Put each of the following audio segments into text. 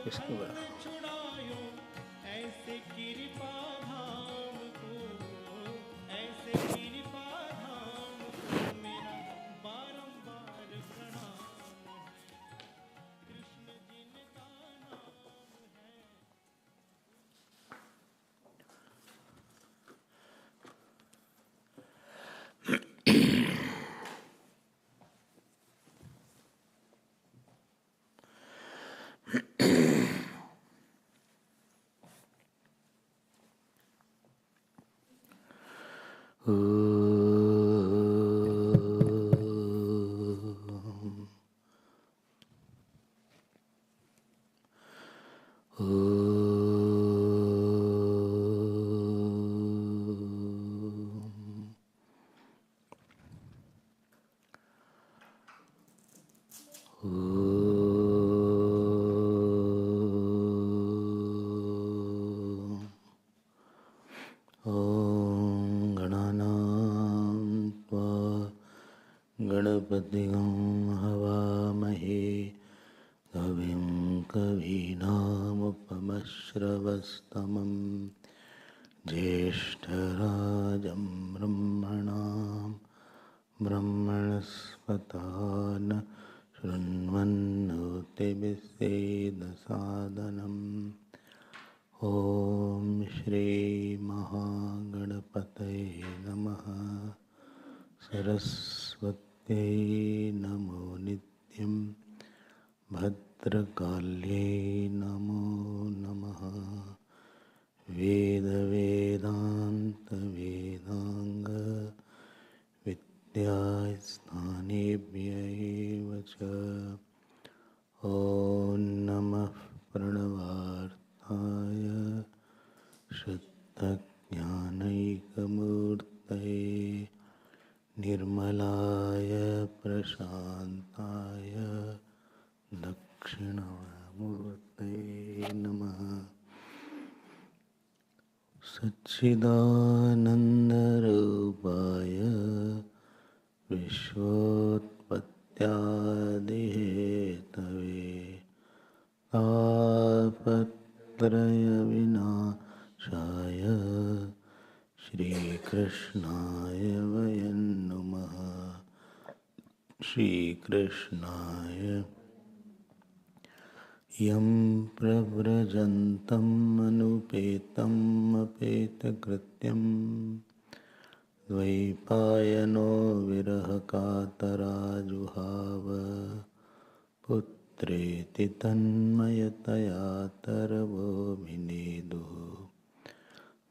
इसके बाद गणपतिगं हवामहे कविं कवीनामुपमश्रवस्तमं ज्येष्ठराजं ब्रह्मणां ब्रह्मणस्पतान् शृण्वन्नोतिभिस्सेदसादनम् ॐ श्री महागणपतये नमः। सरस्वत्यै नमो नित्यं भद्रकाल्यै नमो नमः। वेदवेदान्तवेदाङ्ग विद्यास्थानेभ्यः च ॐ नमः प्रणवार्थाय शुद्धज्ञानैकमूर्तये निर्मलाय प्रशान्ताय दक्षिणामूर्तये नमः। सच्चिदानन्दरूपाय विश्वोत्पत्त्यादिहेतवे तापत्रयविनाशाय श्रीकृष्णाय वयं नमः। श्रीकृष्णाय यं प्रव्रजन्तम् अनुपेतम् अपेतकृत्यं द्वैपायनो विरहकातराजुहाव पुत्रेति तन्मयतया तरवोऽभिनेदुः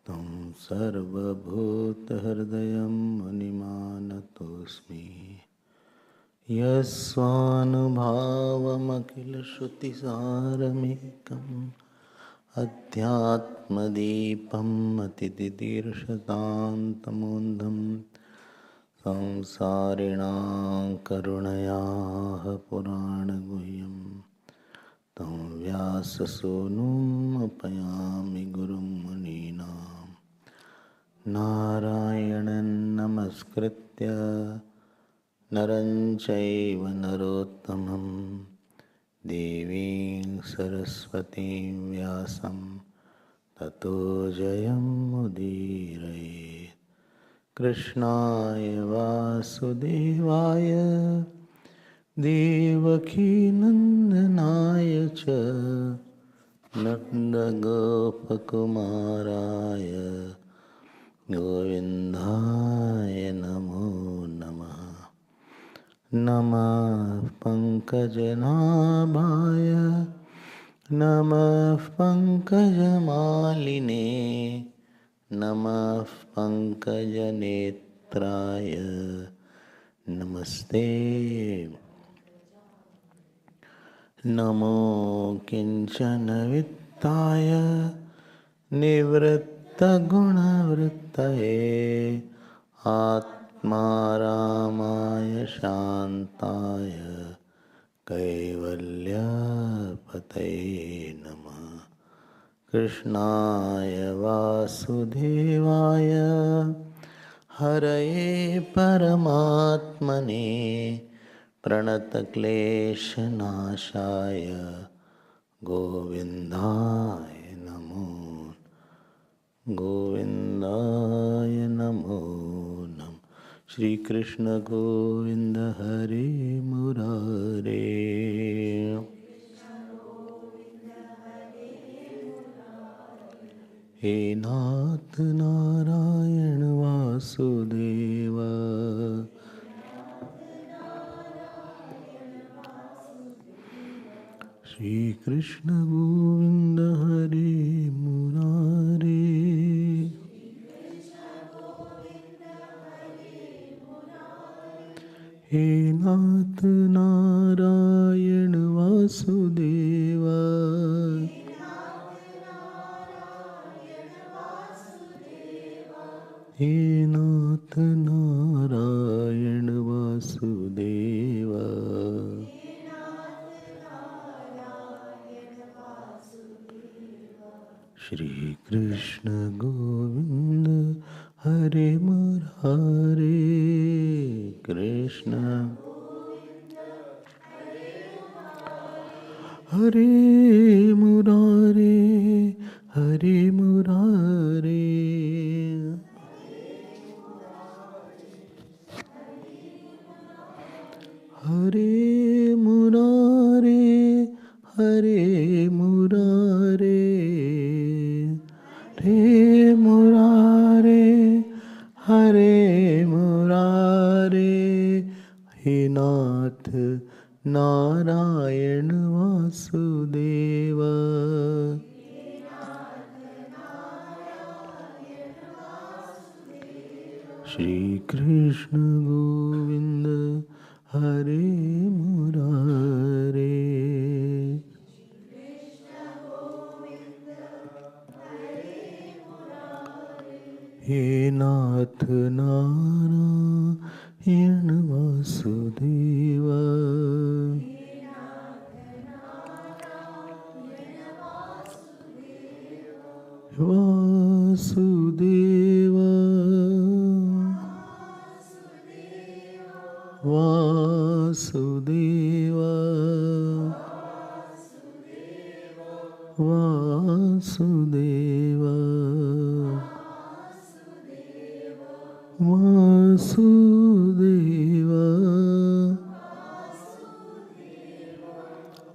तं सर्वभूतहृदयं मुनिमानतोऽस्मि। यस्वानुभावमखिलश्रुतिसारमेकम् अध्यात्मदीपम् अतितितीर्षतान्तमोन्धं संसारिणां करुणयाः पुराणगुह्यं तं व्याससूनुम् उपयामि गुरुं मुनीनां। नारायणं नमस्कृत्य नरं चैव नरोत्तमं देवीं सरस्वतीं व्यासं ततो जयमुदीरयेत्। कृष्णाय वासुदेवाय देवकीनन्दनाय च नन्दगोपकुमाराय गोविन्दाय नमो नमः। नमः पंकजनाभाय नमः पंकजमालिने नमः पंकजनेत्राय नमस्ते। नमो किंचन वित्ताय निवृत्तगुणवृत्तये आत्मारामाय शान्ताय कैवल्यपतये नमः। कृष्णाय वासुदेवाय हरये परमात्मने प्रणतक्लेशनाशाय गोविन्दाय नमो नमः। श्री कृष्ण गोविंद हरे मुरारे। हे नाथ नारायण वासुदेव, श्री कृष्ण गोविंद हरे मुरारे। हे नाथ नारायण वासुदेव, हे नाथ नारायण वासुदेव। श्री कृष्ण गोविंद हरे मुरारे। कृष्ण हरे मुरारे, हरे मुरारे। हरे मुरारे, हरे मुरारे, हे मुरारे, हरे मुरारे। हे नाथ नारायण वासुदेव, श्री कृष्ण गोविंद हरे मुरारे। हे नाथ नारायण वासुदेव, वासुदेव, वासुदेव, वासुदेव, वासुदेव,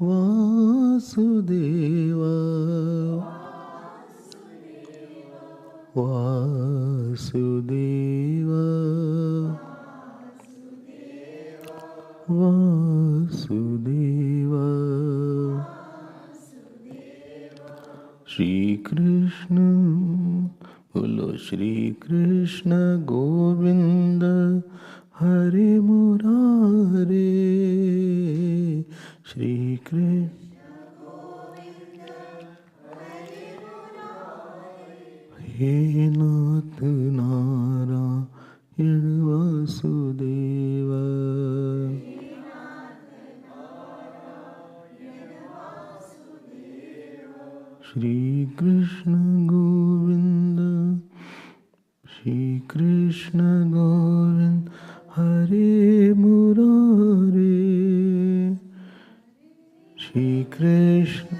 वासुदेव, वासुदेव, वासुदेव। श्री कृष्ण बोलो, श्री कृष्ण गोविंद हरे मुरारे। श्री कृष्ण हे नाथ नारायण वासुदेव, श्री कृष्ण गोविंद, श्री कृष्ण गोविंद हरे मुरारे। श्री कृष्ण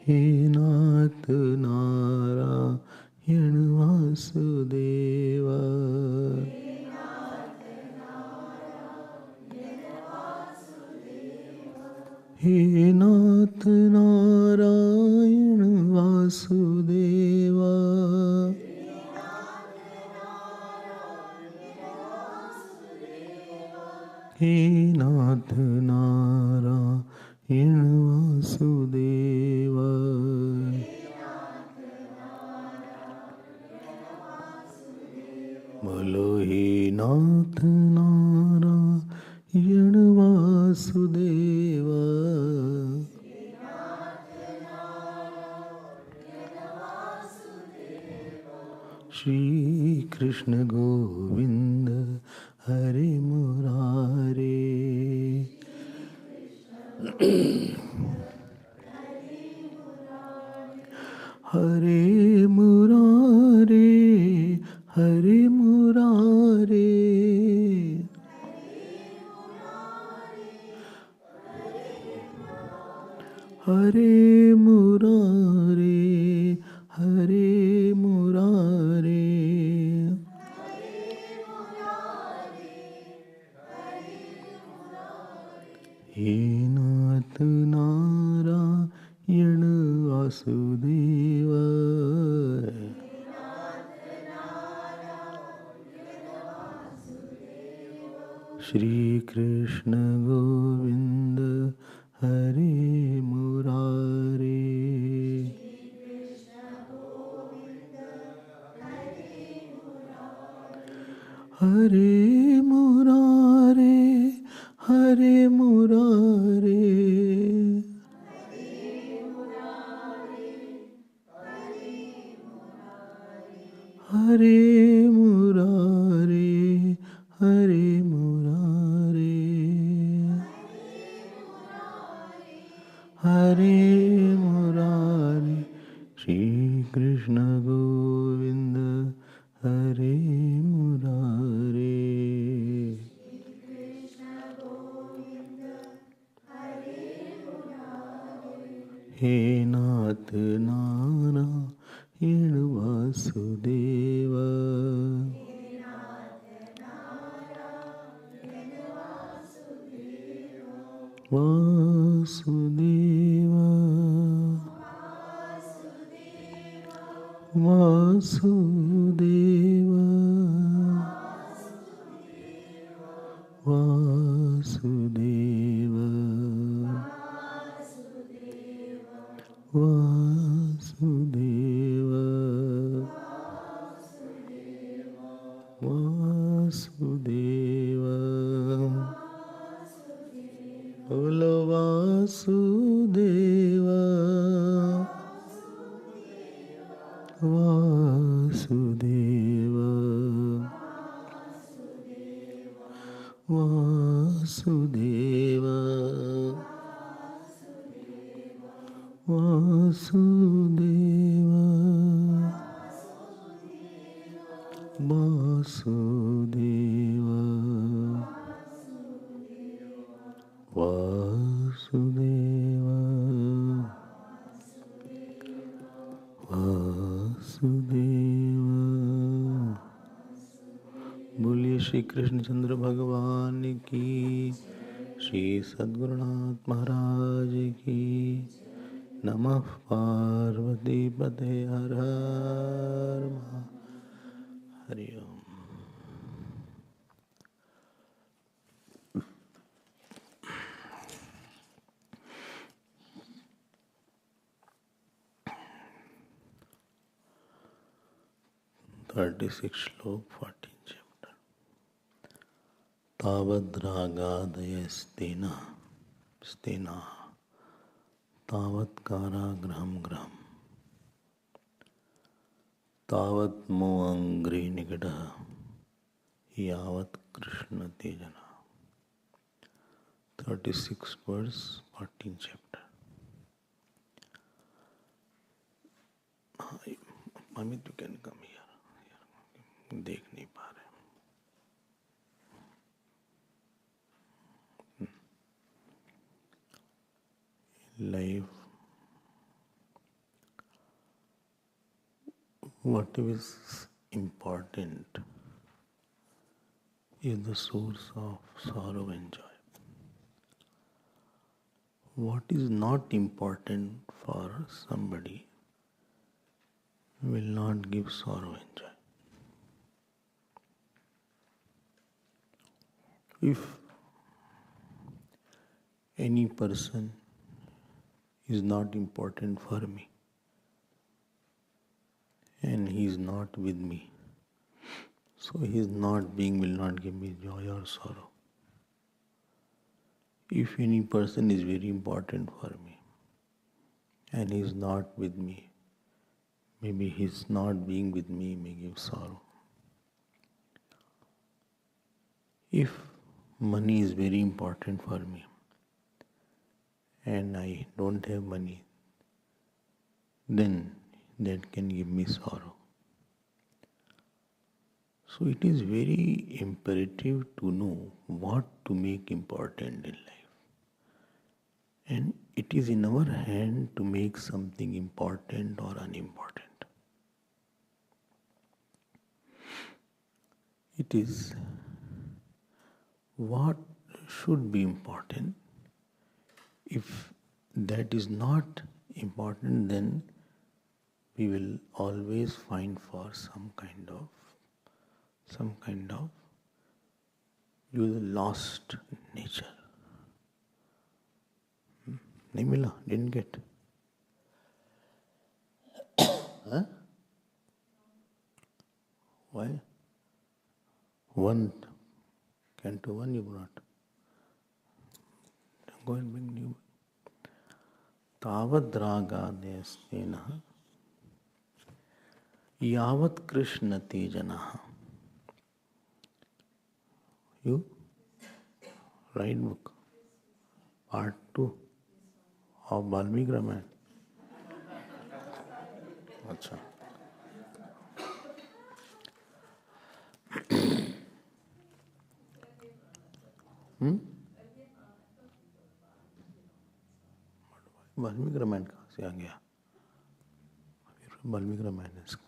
हे नाथ नारायण वासुदेव, हे नाथ नारायण वासुदेव, हे नाथ नारायण वासुदेव। बोलो हे नाथ Narayan Vasudev, Shri Krishna Govinda Hare Murare. Hare Murare, Hare Murare, Hare Murare, Hare Murare. He Nath Narayana Vasudeva. Shri Krishna Govinda Hare Murare. Hare Murare, Hare Murare, Hare Murare, Hare Murare, Hare Murare, Shri Krishna Govinda Hare Murare. He Nath Narayana Vasudeva. Vasudeva, Vasudeva, Vasudeva, Vasudeva, Vasudeva, Bolo Vasudeva, Vasudeva, Vasudeva, Vasudeva, Vasudeva, Vasudeva, Vasudeva. बोलिए श्री कृष्णचंद्र भगवान की, श्री सद्गुरुनाथ महाराज की। नमः पार्वती पते हर हर हरि ओम। 36 श्लोक 14 chapter. तावद्रागादयस्तेन स्तेना तावत् कारागृहं गृहम् तावत् मोऽङ्घ्रि निकटः यावत् कृष्ण तेजना। 36 verse 14 chapter. Amit you can come here, देख नहीं पा रहे। Life, what is important is the source of sorrow and joy. What is not important for somebody will not give sorrow and joy. If any person is not important for me and he is not with me, so his not being will not give me joy or sorrow. If any person is very important for me and he is not with me, Maybe his not being with me may give sorrow. If money is very important for me and I don't have money, then that can give me sorrow. So it is very imperative to know what to make important in life. And it is in our hand to make something important or unimportant. It is what should be important. If that is not important, then we will always find for some kind of you lost nature. नहीं मिला, didn't get. Huh? Why? One, Canto 1 you brought. Go and bring new. तावद् रागादेस्तेनः यावत् Krishna तेजनः. You write book. Part 2 of Valmiki Ramayana. अच्छा. वाल्मीकि रामायण कहाँ से आ गया? वाल्मीकि रामायण इसका.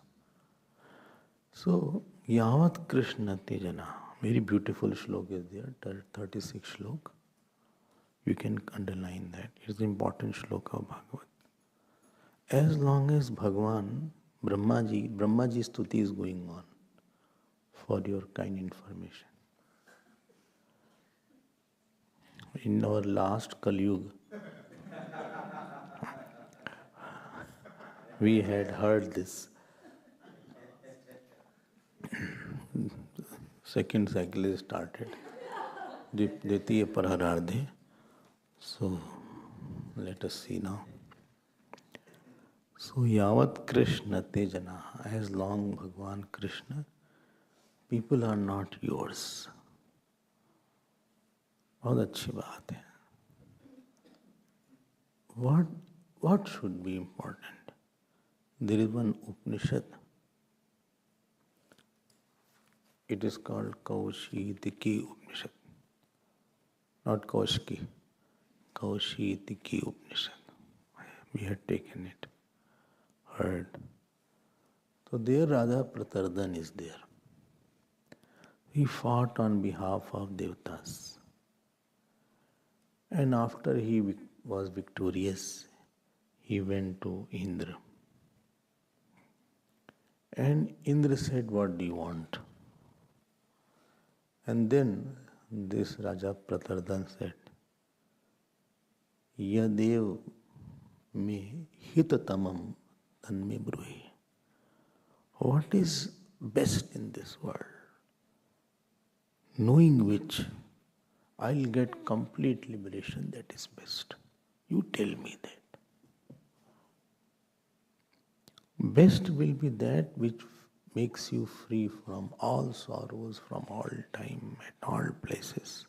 So, Yavat Krishna Tejana. Very beautiful shlok is there, 36 shlok. You can underline that. It's the important shlok of Bhagavad. As long as Bhagwan, Brahmaji Stuti is going on, for your kind information. In our last Kali Yuga, we had heard this. Second cycle is started. Ditiya Pararardhe. So, let us see now. So, Yavat Krishna Tejana, as long Bhagwan Krishna, people are not yours. बहुत अच्छी बात है. What should be important? There is one Upanishad. It is called Kaushitiki Upanishad. Not Kaushiki. Kaushitiki Upanishad. We had taken it, heard. So there Radha Pratardan is there. He fought on behalf of Devatas. And after he was victorious, he went to Indra. And Indra said, what do you want? And then this Raja Pratardan said, Yadev me hitatamam tanme bruhi. What is best in this world? Knowing which I'll get complete liberation, that is best. You tell me that. Best will be that which makes you free from all sorrows, from all time, at all places.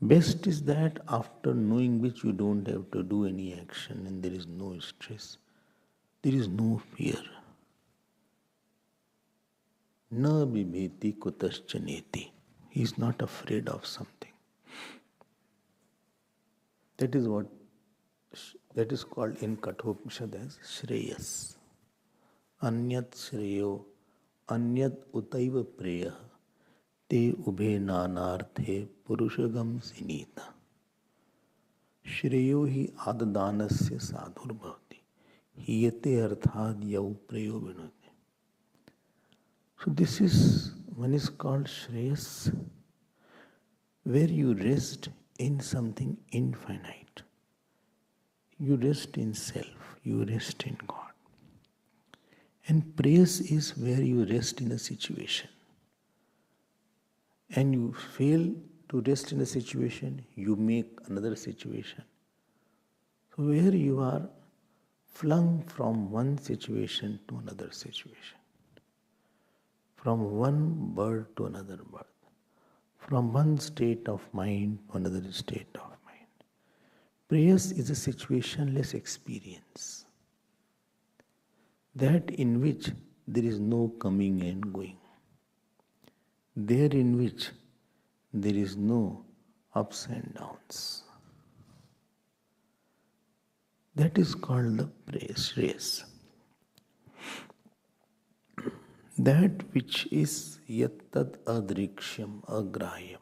Best is that after knowing which you don't have to do any action and there is no stress, there is no fear. Na bibheti kutaschaneti. He is not afraid of something. That is called in Kathopanishad as Shreyas. Anyat Shreyo, Anyat Utaiva Preya, Te Ubhe Nanarthe Purushagam Sinita. Shreyo hi adadanasya sadhur bhavati. Hiyate arthad yau preyo vinoti. So this is, one is called Shreyas, where you rest in something infinite. You rest in self, you rest in God. And praise is where you rest in a situation. And you fail to rest in a situation, you make another situation. So where you are flung from one situation to another situation, from one birth to another birth, from one state of mind to another state of mind. Prayers is a situationless experience, that in which there is no coming and going, there in which there is no ups and downs. That is called the praise race. That which is yattad adrikshyam agrahyam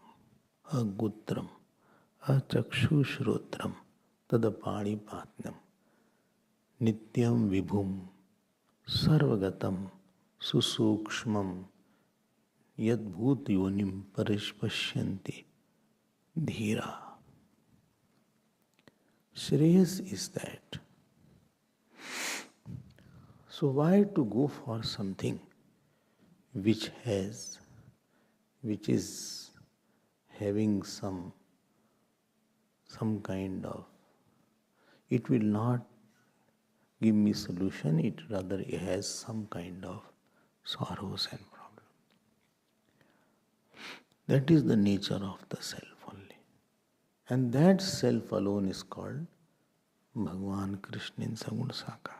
agutram achakshushrotram tadapani patnam nityam vibhum sarvagatam susukshmam yadbhut yonim parishpashyanti dhira. Shreyas is that. So why to go for something which is having some kind of, it will not give me solution, it rather has some kind of sorrows and problems. That is the nature of the self only. And that self alone is called Bhagavan Krishna in Saguna Sakar.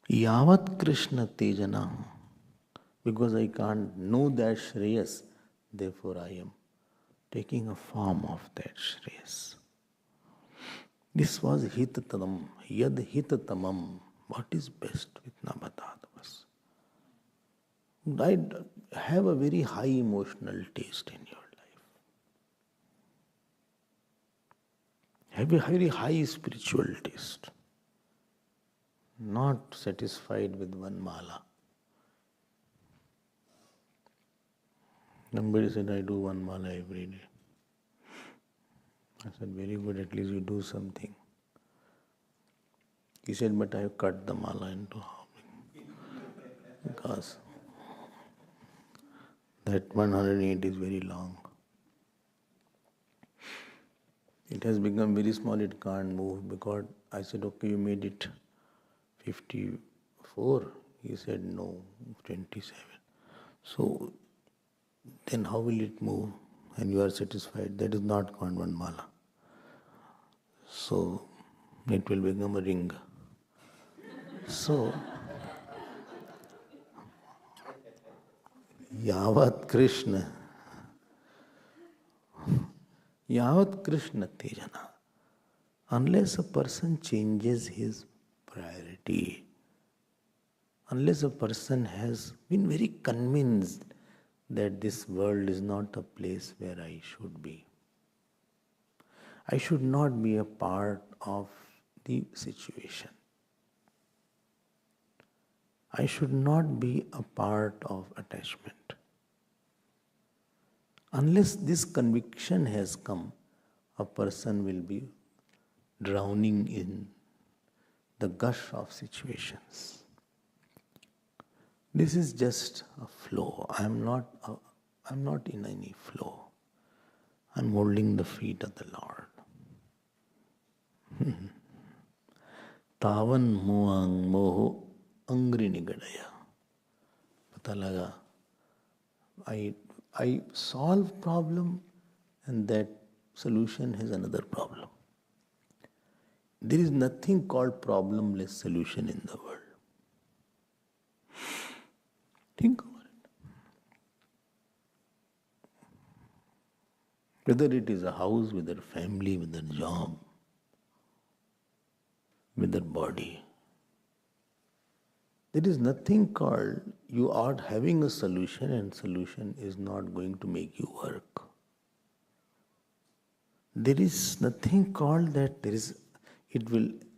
Yavat Krishna Tejana, because I can't know that Shreyas, therefore I am taking a form of that Shreyas. This was Hitatamam, Yad Hitatamam, what is best with Nabatadavas. I have a very high emotional taste in your life. Have a very high spiritual taste. Not satisfied with one mala. Somebody said, I do one mala every day. I said, very good, at least you do something. He said, but I have cut the mala into half. Because that 108 is very long. It has become very small, it can't move. Because I said, okay, you made it 54. He said, no, 27. So, then how will it move? And you are satisfied. That is not called one mala. So, it will become a ring. So, Yavat Krishna Tejana. Unless a person changes his priority, unless a person has been very convinced that this world is not a place where I should be, I should not be a part of the situation, I should not be a part of attachment. Unless this conviction has come, a person will be drowning in the gush of situations. This is just a flow. I am not in any flow. I am holding the feet of the Lord. Tavan moang moho angri nigadaya. Pata laga. I solve problem and that solution has another problem. There is nothing called problemless solution in the world. Think about it. Whether it is a house, whether family, whether job, whether body. There is nothing called you are having a solution and solution is not going to make you work. There is nothing called that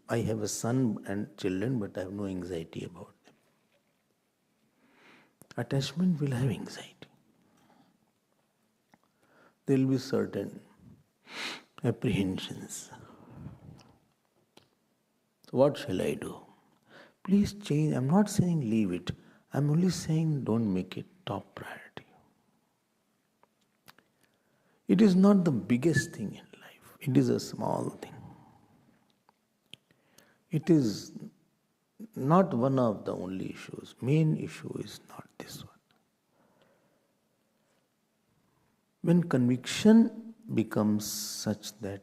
I have a son and children but I have no anxiety about them. Attachment will have anxiety. There will be certain apprehensions. So what shall I do? Please change. I'm not saying leave it. I'm only saying don't make it top priority. It is not the biggest thing in life. It is a small thing. It is not one of the only issues. Main issue is not this one. When conviction becomes such that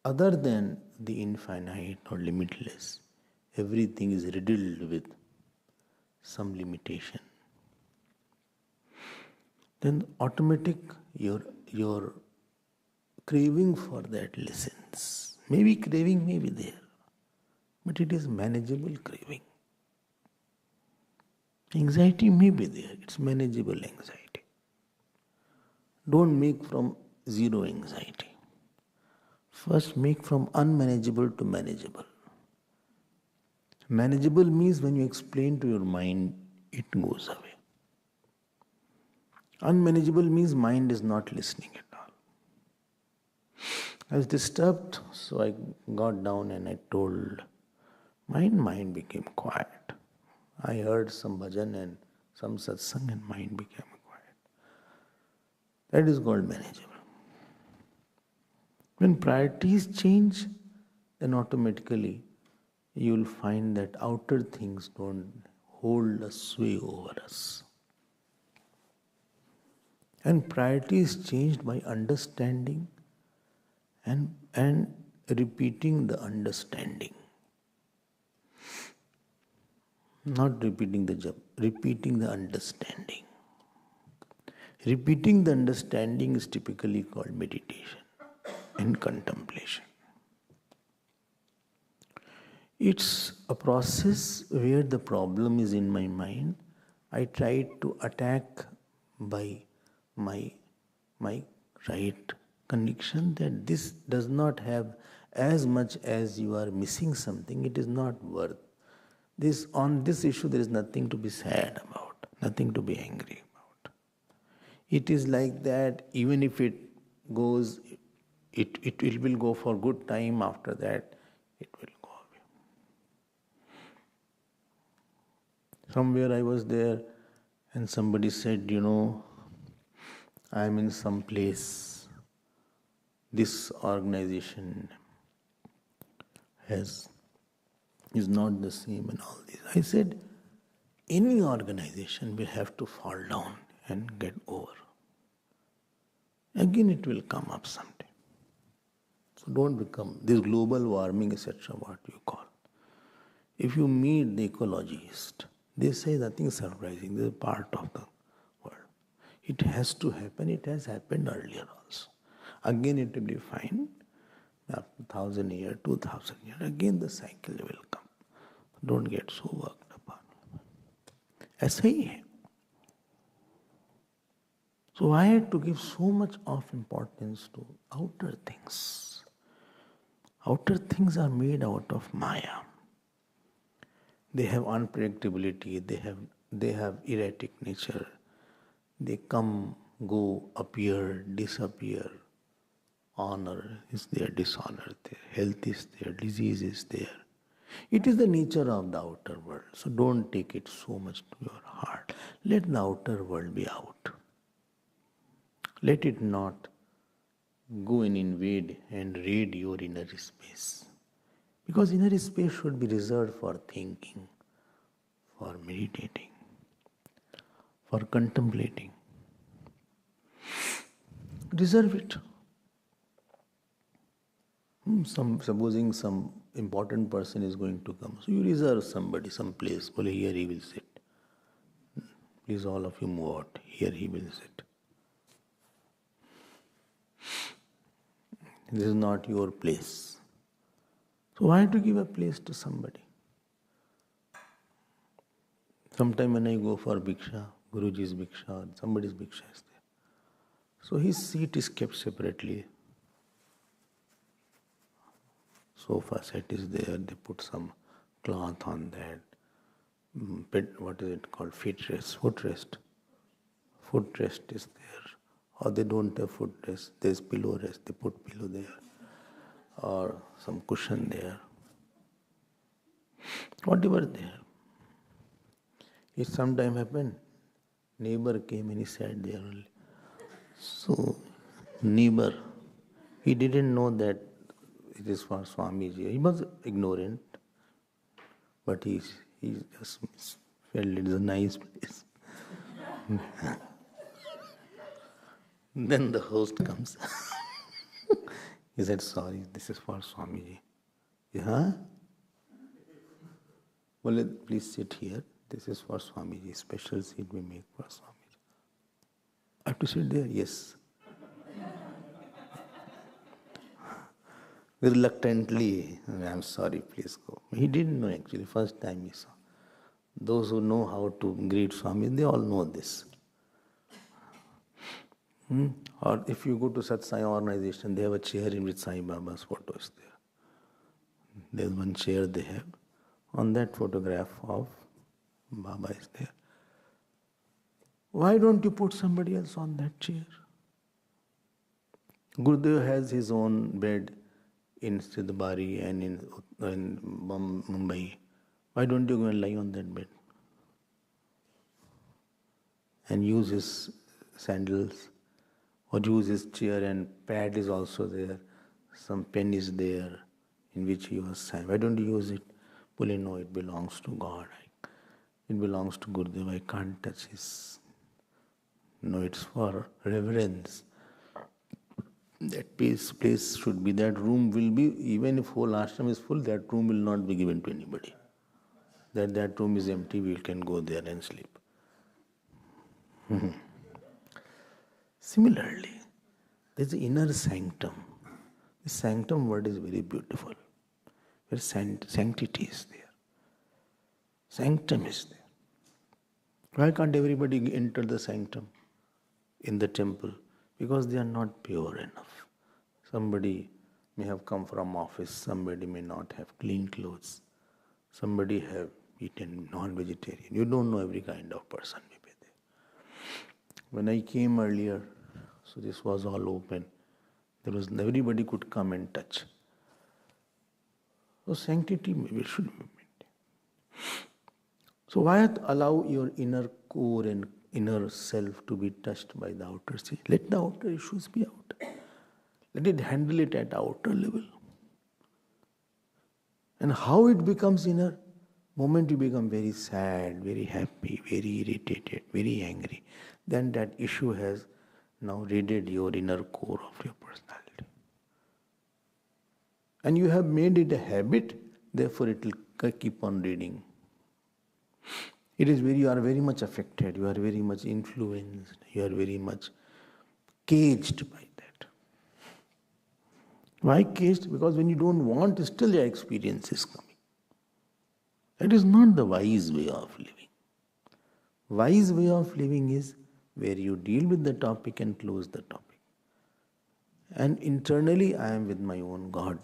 other than the infinite or limitless, everything is riddled with some limitation, then automatic your craving for that lessens. Maybe craving may be there, but it is manageable craving. Anxiety may be there, it's manageable anxiety. Don't make from zero anxiety. First, make from unmanageable to manageable. Manageable means when you explain to your mind, it goes away. Unmanageable means mind is not listening at all. I was disturbed, so I got down and I told mind became quiet. I heard some bhajan and some satsang and mind became quiet. That is called manageable. When priorities change, then automatically you will find that outer things don't hold a sway over us. And priorities changed by understanding and repeating the understanding. Not repeating the jap, repeating the understanding. Repeating the understanding is typically called meditation and contemplation. It's a process where the problem is in my mind. I try to attack by my right conviction that this does not have as much as you are missing something. It is not worth. On this issue there is nothing to be sad about, nothing to be angry about. It is like that. Even if it goes, it will go for good time. After that, it will go away. Somewhere I was there and somebody said, I am in some place. This organization is not the same and all this. I said, any organization will have to fall down and get over. Again it will come up someday. So don't become this global warming, etc., what you call. If you meet the ecologist, they say nothing surprising. This is part of the world. It has to happen. It has happened earlier also. Again it will be fine. After 1,000 years, 2,000 years, again the cycle will come. Don't get so worked upon. ऐसा ही है. So I had to give so much of importance to outer things. Outer things are made out of Maya. They have unpredictability, they have erratic nature. They come, go, appear, disappear. Honor is there, dishonor there, health is there, disease is there. It is the nature of the outer world. So don't take it so much to your heart. Let the outer world be out. Let it not go and invade and raid your inner space. Because inner space should be reserved for thinking, for meditating, for contemplating. Reserve it. Supposing some important person is going to come, so you reserve somebody, some place. Well, here he will sit. Please, all of you move out. Here he will sit. This is not your place. So why to give a place to somebody? Sometime when I go for bhiksha, Guruji's bhiksha or somebody's bhiksha is there. So his seat is kept separately. Sofa set is there, they put some cloth on that. What is it called? Footrest. Footrest is there. Or they don't have footrest, there's pillow rest, they put pillow there. Or some cushion there. Whatever there. It sometime happened. Neighbor came and he sat there only. So, neighbor, he didn't know that it is for Swamiji. He was ignorant. but he just felt it is a nice place. Then the host comes. He said, sorry, this is for Swamiji. Yeah? Well, please sit here. This is for Swamiji. Special seat we make for Swamiji. I have to sit there? Yes. Reluctantly, I'm sorry, please go. He didn't know actually, first time he saw. Those who know how to greet Swami, they all know this. Or if you go to Sat Sai organization, they have a chair in which Sai Baba's photo is there. There's one chair they have. On that photograph of Baba is there. Why don't you put somebody else on that chair? Gurudev has his own bed in Siddhabari and in Mumbai. Why don't you go and lie on that bed? And use his sandals, or use his chair, and pad is also there. Some pen is there in which he was signed. Why don't you use it? Well, no, it belongs to God. It belongs to Gurudev. I can't touch his. No, it's for reverence. That place should be, that room will be, even if whole ashram is full, that room will not be given to anybody. That room is empty, we can go there and sleep. Similarly, there is an inner sanctum. The sanctum word is very beautiful. Where sanctity is there. Sanctum is there. Why can't everybody enter the sanctum in the temple? Because they are not pure enough. Somebody may have come from office, somebody may not have clean clothes, somebody have eaten non-vegetarian. You don't know, every kind of person may be there. When I came earlier, so this was all open. Everybody could come and touch. So sanctity maybe should be maintained. So why allow your inner core and inner self to be touched by the outer sea? Let the outer issues be out. Let it handle it at outer level. And how it becomes inner? Moment you become very sad, very happy, very irritated, very angry, then that issue has now raided your inner core of your personality. And you have made it a habit, therefore it will keep on raiding. You are very much affected, you are very much influenced, you are very much caged by that. Why caged? Because when you don't want, still your experience is coming. That is not the wise way of living. Wise way of living is where you deal with the topic and close the topic. And internally I am with my own God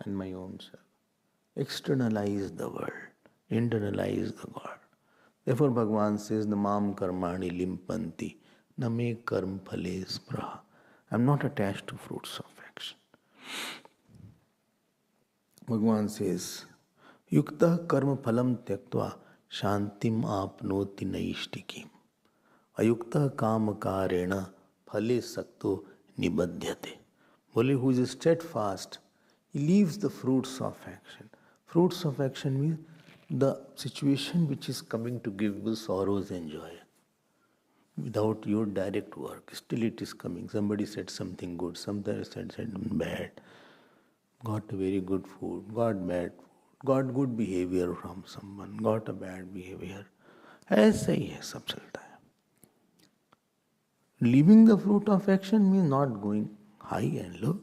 and my own self. Externalize the world, internalize the God. Therefore Bhagavan says, Namam karmani limpanti, na me karm phale spraha. I am not attached to fruits of action. Bhagavan says, Yukta karma phalam tyaktva shantim apnoti naishtikim. Ayukta kamakarena phale sakto nibadhyate. Bole, who is steadfast, he leaves the fruits of action. Fruits of action means the situation which is coming to give you sorrows and joy. Without your direct work, still it is coming. Somebody said something good, somebody said something bad. Got a very good food, got bad food, got good behavior from someone, got a bad behavior. ऐसा ही है सब चलता है. Leaving the fruit of action means not going high and low.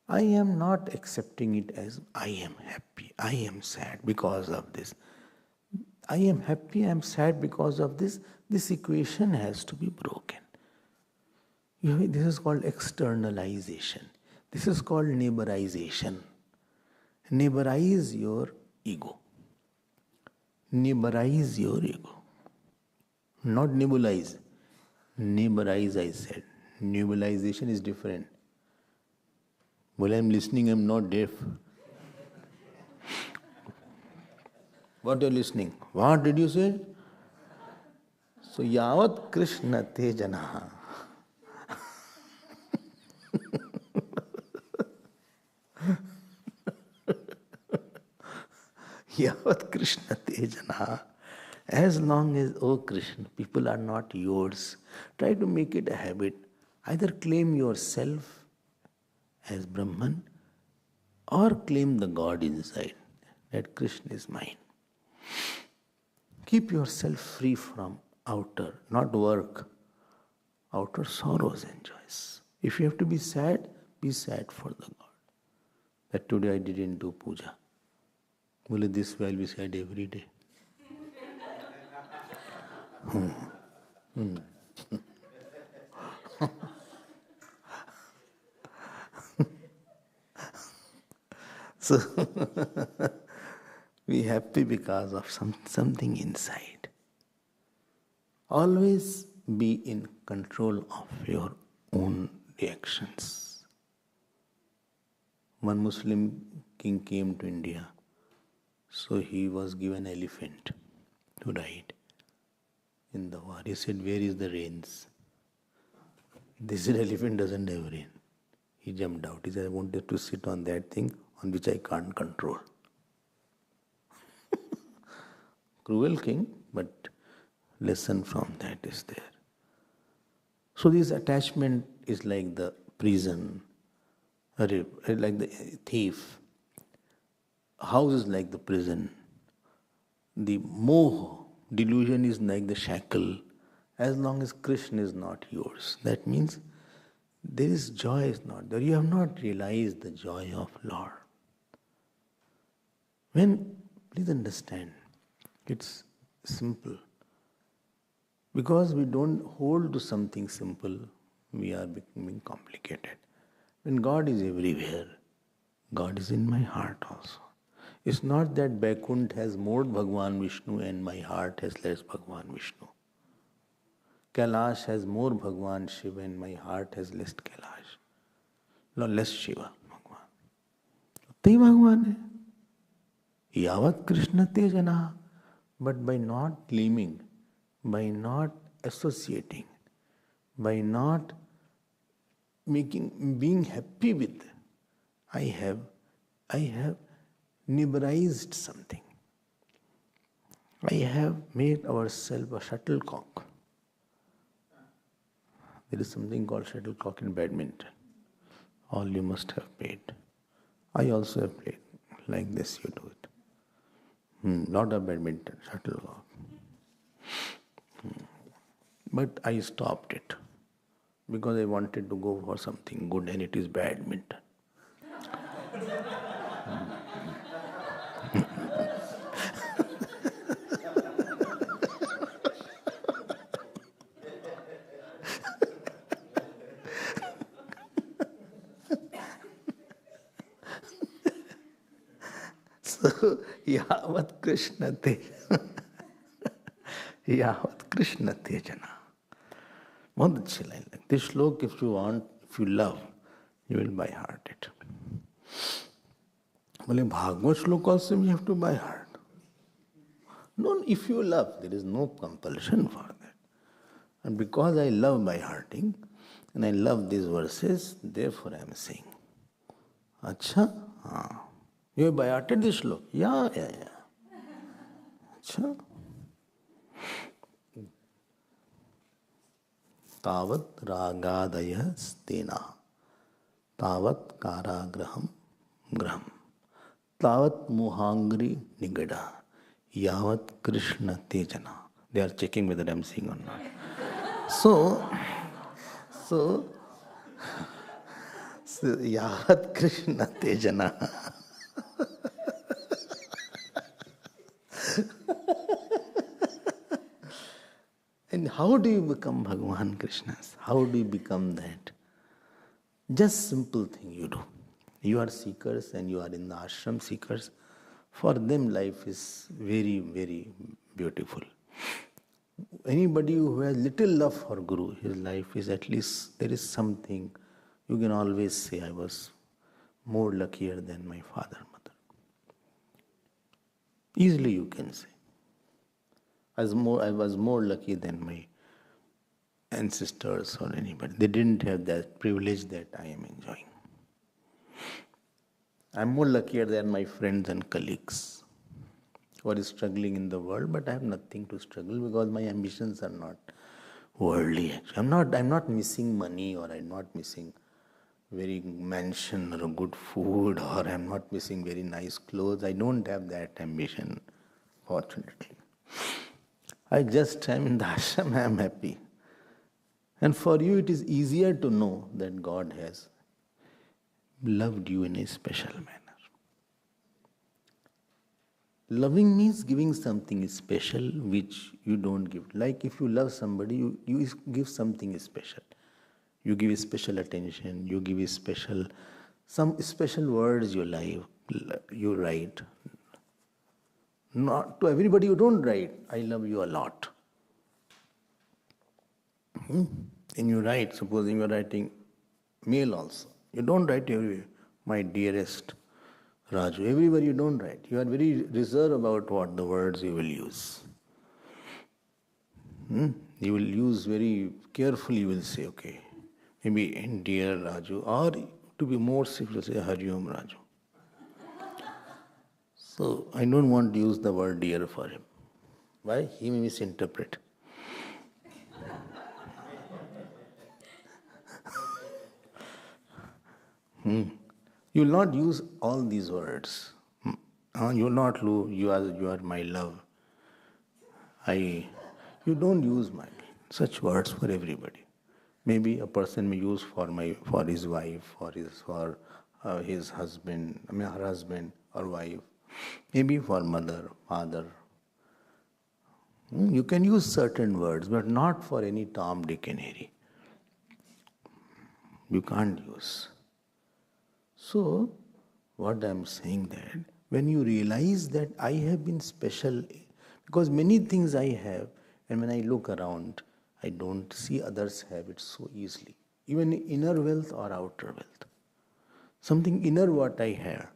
I am not accepting it as I am happy, I am sad because of this. I am happy, I am sad because of this. This equation has to be broken. This is called externalization. This is called neighborization. Neighborize your ego. Neighborize your ego. Not nebulize. Neighborize, I said. Nebulization is different. Well, I am listening, I am not deaf. What are you listening? What did you say? So, yavat Krishna te janaha. Yavat Krishna Tejana. As long as, oh Krishna, people are not yours, try to make it a habit. Either claim yourself as Brahman or claim the God inside, that Krishna is mine. Keep yourself free from outer, not work, outer sorrows and joys. If you have to be sad for the God. That today I didn't do puja. Well, this will be said every day. So be happy because of something inside. Always be in control of your own reactions. One Muslim king came to India, so he was given elephant to ride in the war. He said, "Where is the reins?" This elephant doesn't have rein. He jumped out. He said, "I wanted to sit on that thing on which I can't control." Cruel king, but lesson from that is there. So this attachment is like the prison, or like the thief. House is like the prison. The moha, delusion is like the shackle. As long as Krishna is not yours, that means there is joy is not there. You have not realized the joy of Lord. Please understand, it's simple. Because we don't hold to something simple, we are becoming complicated. When God is everywhere, God is in my heart also. It's not that Vaikunt has more Bhagwan Vishnu and my heart has less Bhagwan Vishnu. Kailash has more Bhagwan Shiva and my heart has less Kailash. No, less Shiva, Bhagwan. Utte Bhagwan hai. Yavat Krishna Tejana. But by not claiming, by not associating, by not being happy with, I have liberalized something. I have made ourselves a shuttlecock. There is something called shuttlecock in badminton. All you must have played. I also have played. Like this you do it. Not a badminton, shuttlecock. But I stopped it because I wanted to go for something good and it is badminton. So, Yavat Krishna Tejana. Yavat Krishna Tejana. बहुत अच्छी line लगती है. This श्लोक, if you want, if you love, you will by heart it. बोले भागवत श्लोक also you have to by heart. No, if you love, there is no compulsion for that. And because I love by hearting, and I love these verses, therefore I am saying. अच्छा, हाँ. You have by hearted this श्लोक? Yeah. अच्छा. तावत रागादय स्तेना तावत काराग्रहम Graham तावत मोहांग्री निगड़ा यावत Krishna तेजना. They are checking whether I am saying or not. So yavat Krishna tejana. And how do you become Bhagavan Krishnas? How do you become that? Just simple thing you do. You are seekers and you are in the ashram seekers. For them life is very, very beautiful. Anybody who has little love for Guru, his life is at least, there is something, you can always say, I was more luckier than my father, mother. Easily you can say. I was more lucky than my ancestors or anybody. They didn't have that privilege that I am enjoying. I'm more luckier than my friends and colleagues. or struggling in the world, but I have nothing to struggle because my ambitions are not worldly. Actually, I'm not missing money, or I'm not missing very mansion or good food, or I'm not missing very nice clothes. I don't have that ambition, fortunately. I just am in the ashram, I am happy. And for you, it is easier to know that God has loved you in a special manner. Loving means giving something special which you don't give. Like if you love somebody, you give something special. You give special attention, you give some special words you write. Not to everybody you don't write, I love you a lot. And you write, supposing you are writing mail also. You don't write everywhere, my dearest Raju. Everywhere you don't write. You are very reserved about what the words you will use. You will use very carefully, you will say, okay, maybe in dear Raju, or to be more simple, say Hari Om Raju. So I don't want to use the word dear for him. Why? He may misinterpret. You will not use all these words. You will not use you are my love. You don't use such words for everybody. Maybe a person may use for his wife, for his husband, her husband or wife. Maybe for mother, father. You can use certain words, but not for any Tom, Dick and Harry. You can't use. So, what I am saying that when you realize that I have been special, because many things I have, and when I look around, I don't see others have it so easily. Even inner wealth or outer wealth. Something inner what I have,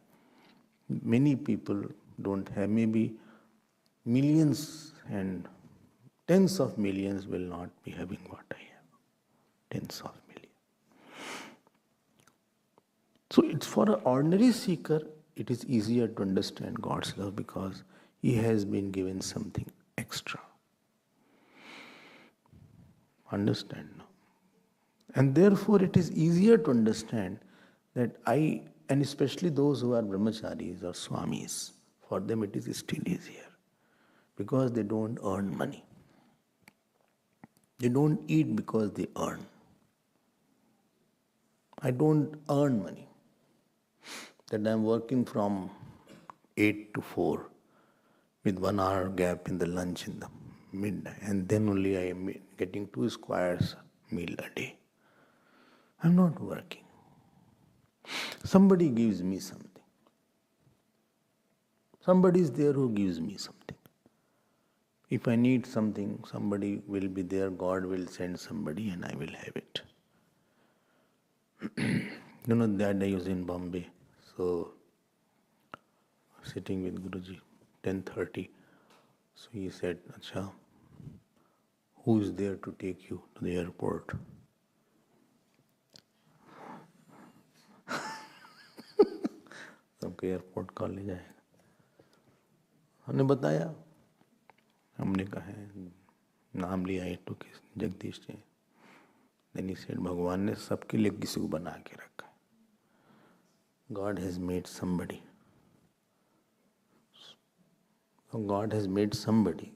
many people don't have. Maybe millions and tens of millions will not be having what I have. Tens of millions. So it's for an ordinary seeker, it is easier to understand God's love because he has been given something extra. Understand now? And therefore it is easier to understand that and especially those who are brahmacharis or swamis, for them it is still easier because they don't earn money. They don't eat because they earn. I don't earn money. That I am working from 8 to 4 with 1 hour gap in the lunch in the midday, and then only I am getting 2 squares meal a day. I am not working. Somebody gives me something. Somebody is there who gives me something. If I need something, somebody will be there, God will send somebody and I will have it. That day I was in Bombay. So, sitting with Guruji, 10:30. So he said, Acha, who is there to take you to the airport? सबको airport call ले जाएगा. हमने बताया, हमने कहा है, नाम लिया है तो Jagdish ji. Then he said, भगवान ने सबके लिए किसी को बना के रखा है. God has made somebody. So God has made somebody.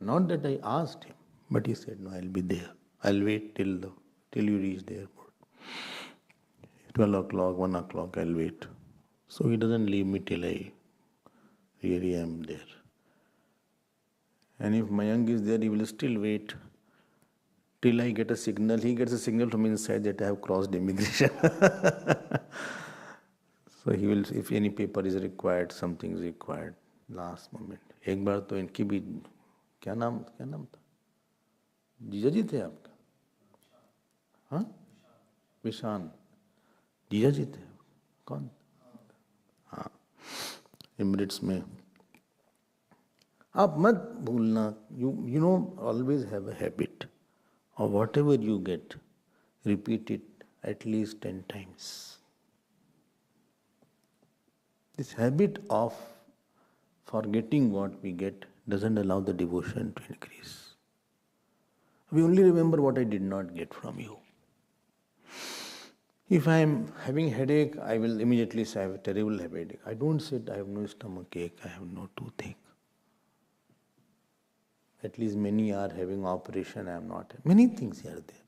Not that I asked him, but he said, no, I'll be there. I'll wait till you reach the airport. 12 o'clock, 1 o'clock, I'll wait. So he doesn't leave me till I really am there. And if Mayank is there, he will still wait till I get a signal. He gets a signal from inside that I have crossed immigration. So he will, if any paper is required, something is required, last moment. एक बार तो इनकी भी क्या नाम था? जीजा जी थे आपका? हाँ? विशान. जीजा जी थे. कौन? हाँ. एमिरेट्स में. आप मत भूलना. You know, always have a habit of whatever you get, repeat it at least 10 times. This habit of forgetting what we get doesn't allow the devotion to increase. We only remember what I did not get from you. If I am having headache, I will immediately say I have a terrible headache. I don't say I have no stomach ache, I have no toothache. At least many are having operation, I am not. Many things are there.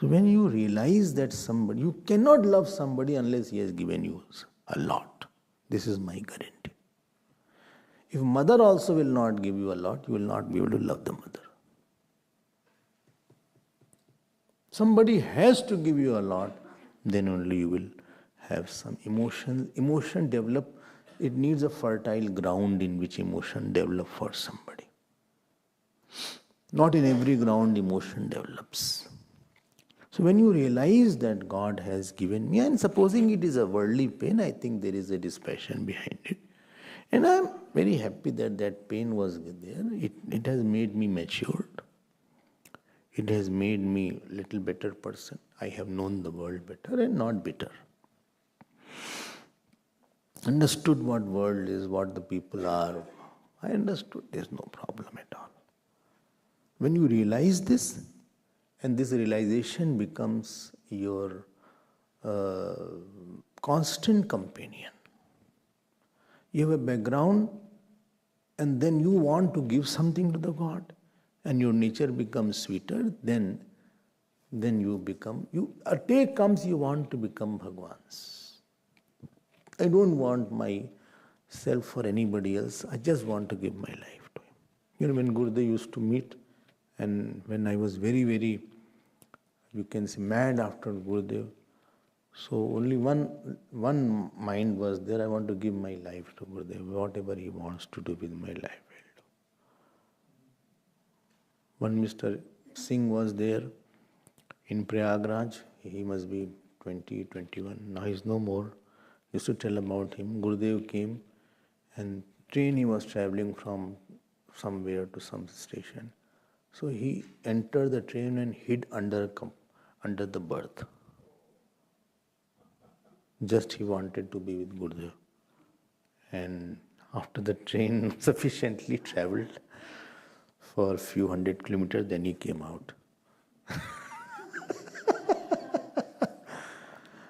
So when you realize that you cannot love somebody unless he has given you a lot. This is my guarantee. If mother also will not give you a lot, you will not be able to love the mother. Somebody has to give you a lot, then only you will have some emotion. Emotion develop, it needs a fertile ground in which emotion develop for somebody. Not in every ground emotion develops. So when you realize that God has given me, and supposing it is a worldly pain, I think there is a dispassion behind it. And I am very happy that that pain was there. It has made me matured. It has made me a little better person. I have known the world better and not bitter. Understood what world is, what the people are. I understood there is no problem at all. When you realize this, and this realization becomes your constant companion. You have a background, and then you want to give something to the God, and your nature becomes sweeter, then you become, a day comes you want to become Bhagwan's. I don't want myself for anybody else, I just want to give my life to him. You know, when Gurudev used to meet, and when I was very, very, you can say, mad after Gurudev, so only one mind was there, I want to give my life to Gurudev, whatever he wants to do with my life, I'll do. One Mr. Singh was there in Prayagraj, he must be 20, 21, now he's no more. Used to tell about him. Gurudev came and train he was traveling from somewhere to some station. So he entered the train and hid under the berth. Just he wanted to be with Gurudev. And after the train sufficiently traveled for a few hundred kilometers, then he came out.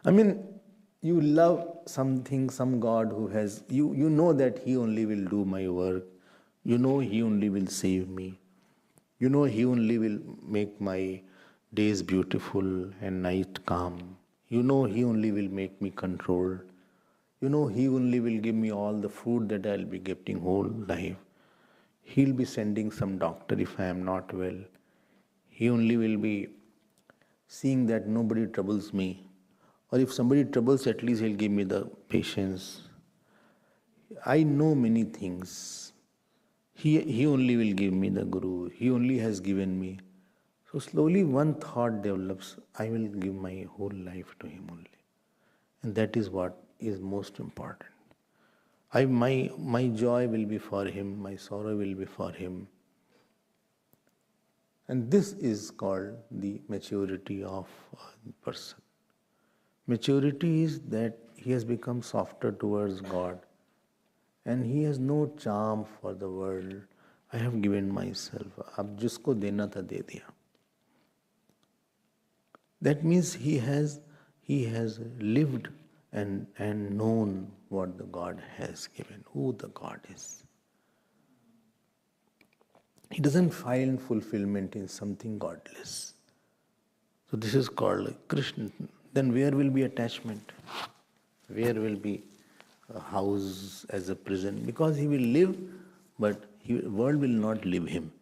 I mean, you love something, some God who has, you know that he only will do my work. You know he only will save me. You know he only will make my days beautiful and night calm. You know he only will make me controlled. You know he only will give me all the food that I'll be getting whole life. He'll be sending some doctor if I am not well. He only will be seeing that nobody troubles me. Or if somebody troubles, at least he'll give me the patience. I know many things. He only will give me the Guru. He only has given me. So slowly one thought develops, I will give my whole life to him only. And that is what is most important. My joy will be for him, my sorrow will be for him. And this is called the maturity of a person. Maturity is that he has become softer towards God and he has no charm for the world. I have given myself. Ab jisko dena tha de diya. That means he has lived and known what the God has given, who the God is. He doesn't find fulfillment in something godless. So this is called Krishna. Then where will be attachment? Where will be a house as a prison? Because he will live, but world will not live him.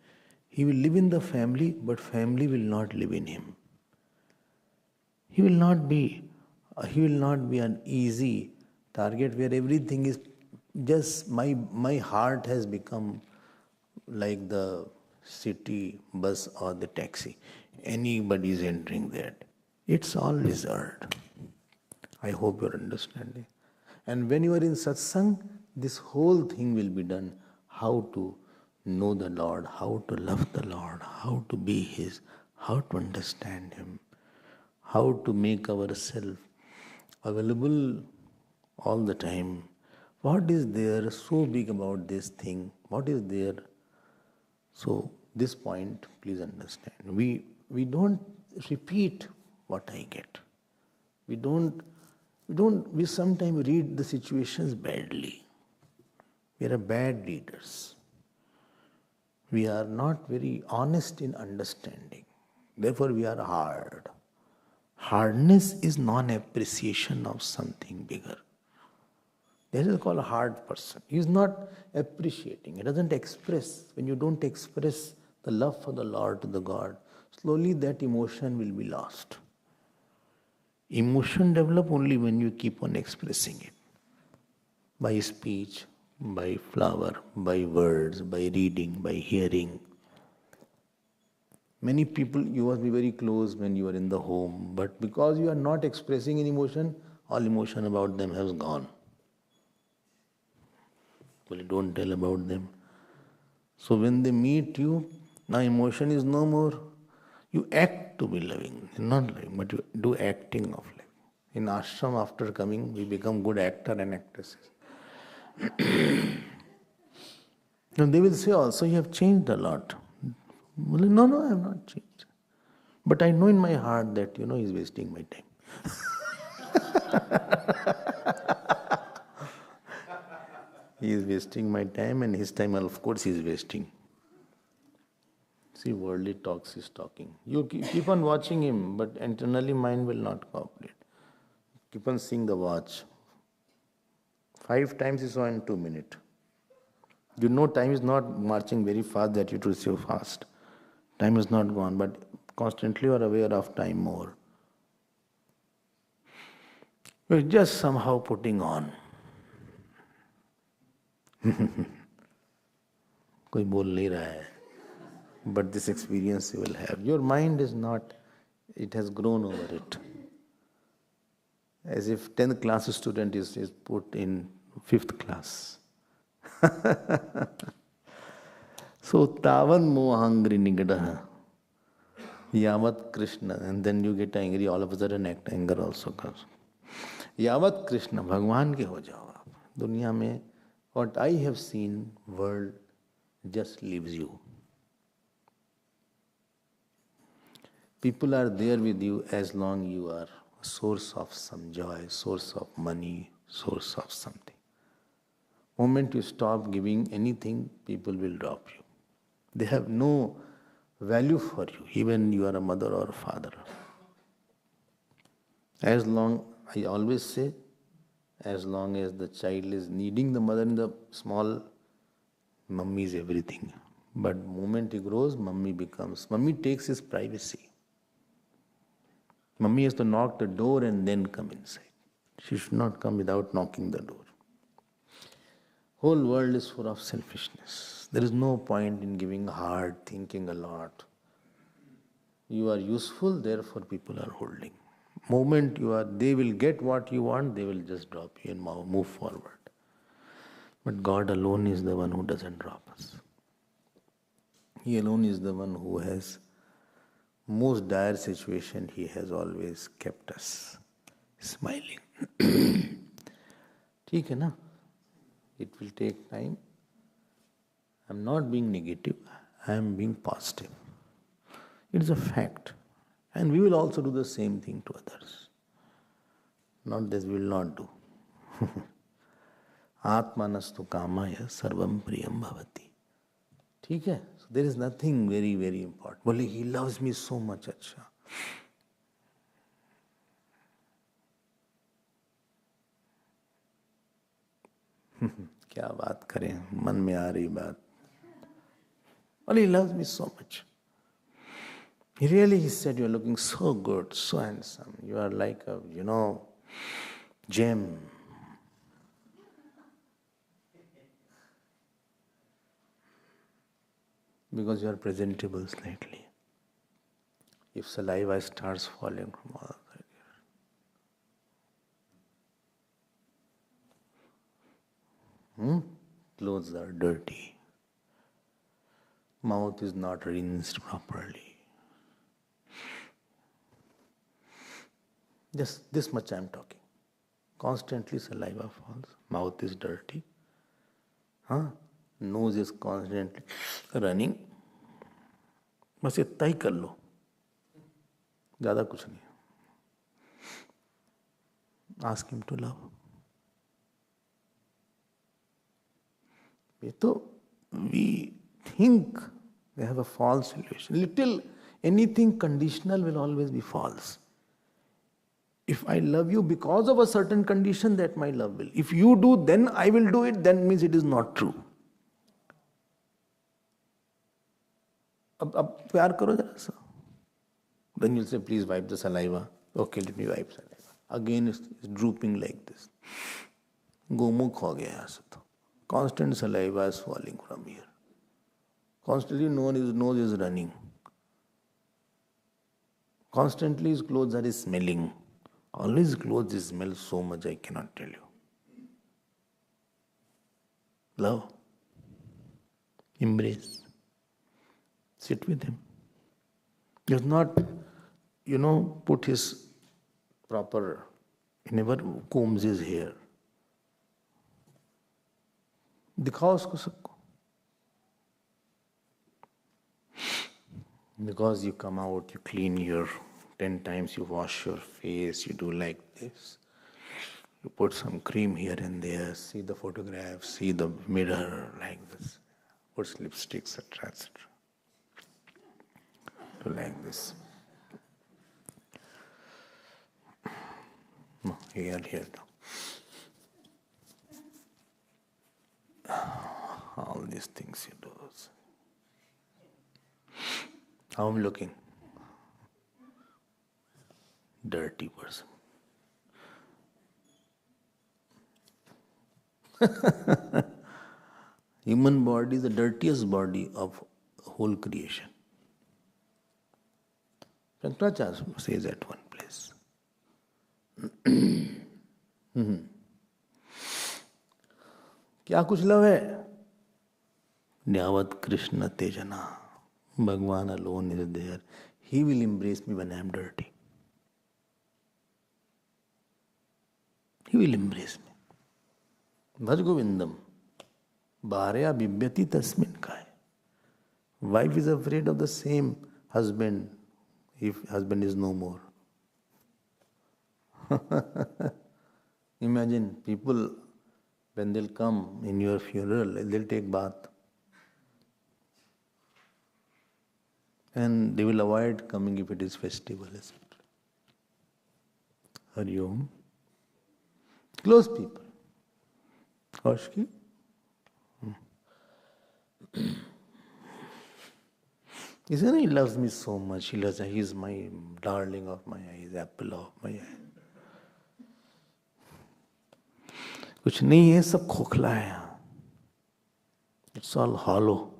He will live in the family, but family will not live in him. He will not be an easy target where everything is just my heart has become like the city bus or the taxi. Anybody is entering that. It's all reserved. I hope you're understanding. And when you are in satsang, this whole thing will be done. How to know the Lord, how to love the Lord, how to be His, how to understand Him, how to make ourselves available all the time What is there so big about this thing? What is there? So this point, please understand. We don't repeat what I get. We sometimes read the situations badly. We are bad readers. We are not very honest in understanding. Therefore, we are hard. Hardness is non-appreciation of something bigger. That is called a hard person. He is not appreciating. He doesn't express. When you don't express the love for the Lord to the God, slowly that emotion will be lost. Emotion develop only when you keep on expressing it. By speech, by flower, by words, by reading, by hearing. Many people, you must be very close when you are in the home, but because you are not expressing an emotion, all emotion about them has gone. Well, you don't tell about them. So when they meet you, now emotion is no more. You act to be loving, not loving, but you do acting of loving. In ashram, after coming, we become good actor and actresses. And they will say also, you have changed a lot. Well, no, I have not changed. But I know in my heart that, he's wasting my time. He is wasting my time, and his time, of course, he is wasting. See, worldly talks is talking. You keep on watching him, but internally mind will not cooperate. Keep on seeing the watch. 5 times he saw in 2 minutes. You know time is not marching very fast that you to see fast. Time is not gone, but constantly you are aware of time more. You are just somehow putting on. कोई बोल नहीं रहा है. But this experience you will have. Your mind is not, it has grown over it. As if 10th class student is put in 5th class. So, tavan mohangri nigadaha. Yavat Krishna. And then you get angry, all of a sudden anger also comes. Yavat Krishna, Bhagwan ke ho jao aap. Duniya mein, what I have seen, world just leaves you. People are there with you as long you are a source of some joy, source of money, source of something. Moment you stop giving anything, people will drop you. They have no value for you, even you are a mother or a father. As long, I always say, as long as the child is needing the mother in the small, mummy is everything. But moment he grows, mummy takes his privacy. Mummy has to knock the door and then come inside. She should not come without knocking the door. Whole world is full of selfishness. There is no point in giving hard, thinking a lot. You are useful, therefore people are holding. Moment they will get what you want, they will just drop you and move forward. But God alone is the one who doesn't drop us. He alone is the one who has most dire situation, he has always kept us smiling. ठीक है ना? It will take time. I am not being negative, I am being positive. It is a fact. And we will also do the same thing to others. Not this we will not do. Atmanastu kamaya sarvam priyam bhavati. ठीक है? So there is nothing very, very important. बोले he loves me so much, अच्छा. क्या बात करें, मन में आ रही बात. Well, he loves me so much. He said, you are looking so good, so handsome. You are like a, gem. Because you are presentable slightly. If saliva starts falling from all sides. Clothes are dirty. Mouth is not rinsed properly. Just this much I am talking. Constantly saliva falls. Mouth is dirty. Huh? Nose is constantly running. बस इतना ही कर लो, ज़्यादा कुछ नहीं. Ask him to love. So we think we have a false relation. Little anything conditional will always be false. If I love you because of a certain condition, that my love will. If you do, then I will do it, then means it is not true. अब प्यार करो जरा सा. Then you'll say, please wipe the saliva. Okay, let me wipe saliva. Again, it's drooping like this. Gomukh हो गया ऐसा तो. Constant saliva is falling from here. Constantly nose is running. Constantly his clothes are smelling. All his clothes smell so much I cannot tell you. Love. Embrace. Sit with him. He does not, put his proper, he never combs his hair. दिखाओ उसको सबको. Because you come out, you clean your 10 times, you wash your face, you do like this. You put some cream here and there, see the photograph, see the mirror like this. Put lipstick, etc., etc. Do like this. No, here now. All these things you do. How I'm looking? Dirty person. Human body is the dirtiest body of whole creation. Shankaracharya says at one place. क्या कुछ love है? न्यावत Krishna तेजना. Bhagwan alone is there. He will embrace me when I am dirty. He will embrace me. Bhaj Govindam. Bharya bibyati tasmin kai. Wife is afraid of the same husband if husband is no more. Imagine people, when they'll come in your funeral, they'll take bath. And they will avoid coming if it is festival, etc. Hari Om. Close people. Kaushki. He said, he loves me so much. He is my darling of my eyes, apple of my eye. कुछ नहीं है, सब खोखला है. It's all hollow.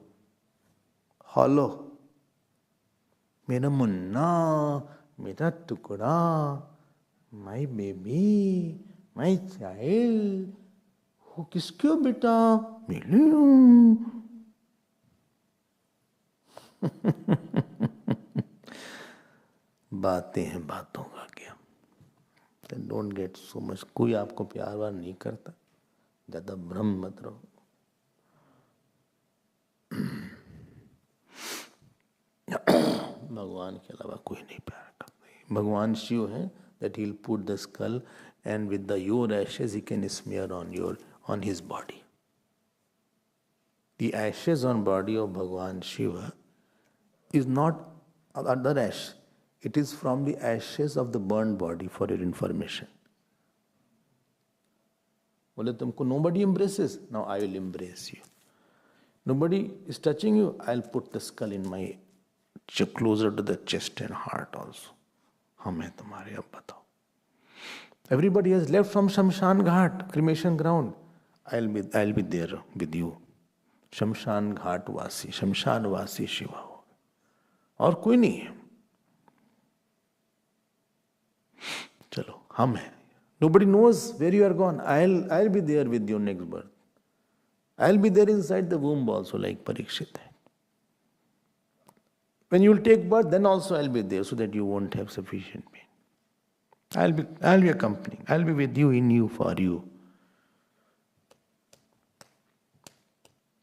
Hollow. मेरा मुन्ना, मेरा टुकड़ा, my baby, my child. हो किसके हो बेटा? मेरे हूँ. बातें हैं बातों का क्या. Then don't get so much. कोई आपको प्यार वार नहीं करता. ज़्यादा भ्रम मत रहो. भगवान के अलावा कोई नहीं प्यार करता. भगवान शिव है that he'll put the skull and with the your ashes he can smear on his body. The ashes on body of Bhagwan Shiva is not other ash. It is from the ashes of the burned body, for your information. बोले तुमको nobody embraces. Now I will embrace you. Nobody is touching you. I'll put the skull in my closer to the chest and heart also. हम हैं तुम्हारे, अब बताओ. Everybody has left from Shamshan Ghat, cremation ground. I'll be there with you. Shamshan Ghat Vasi, Shamshan Vasi Shiva हो. और कोई नहीं है. चलो हम हैं. Nobody knows where you are gone. I'll be there with your next birth. I'll be there inside the womb also, like Parikshit. When you will take birth, then also I'll be there so that you won't have sufficient pain. I'll be accompanying. I'll be with you, in you, for you.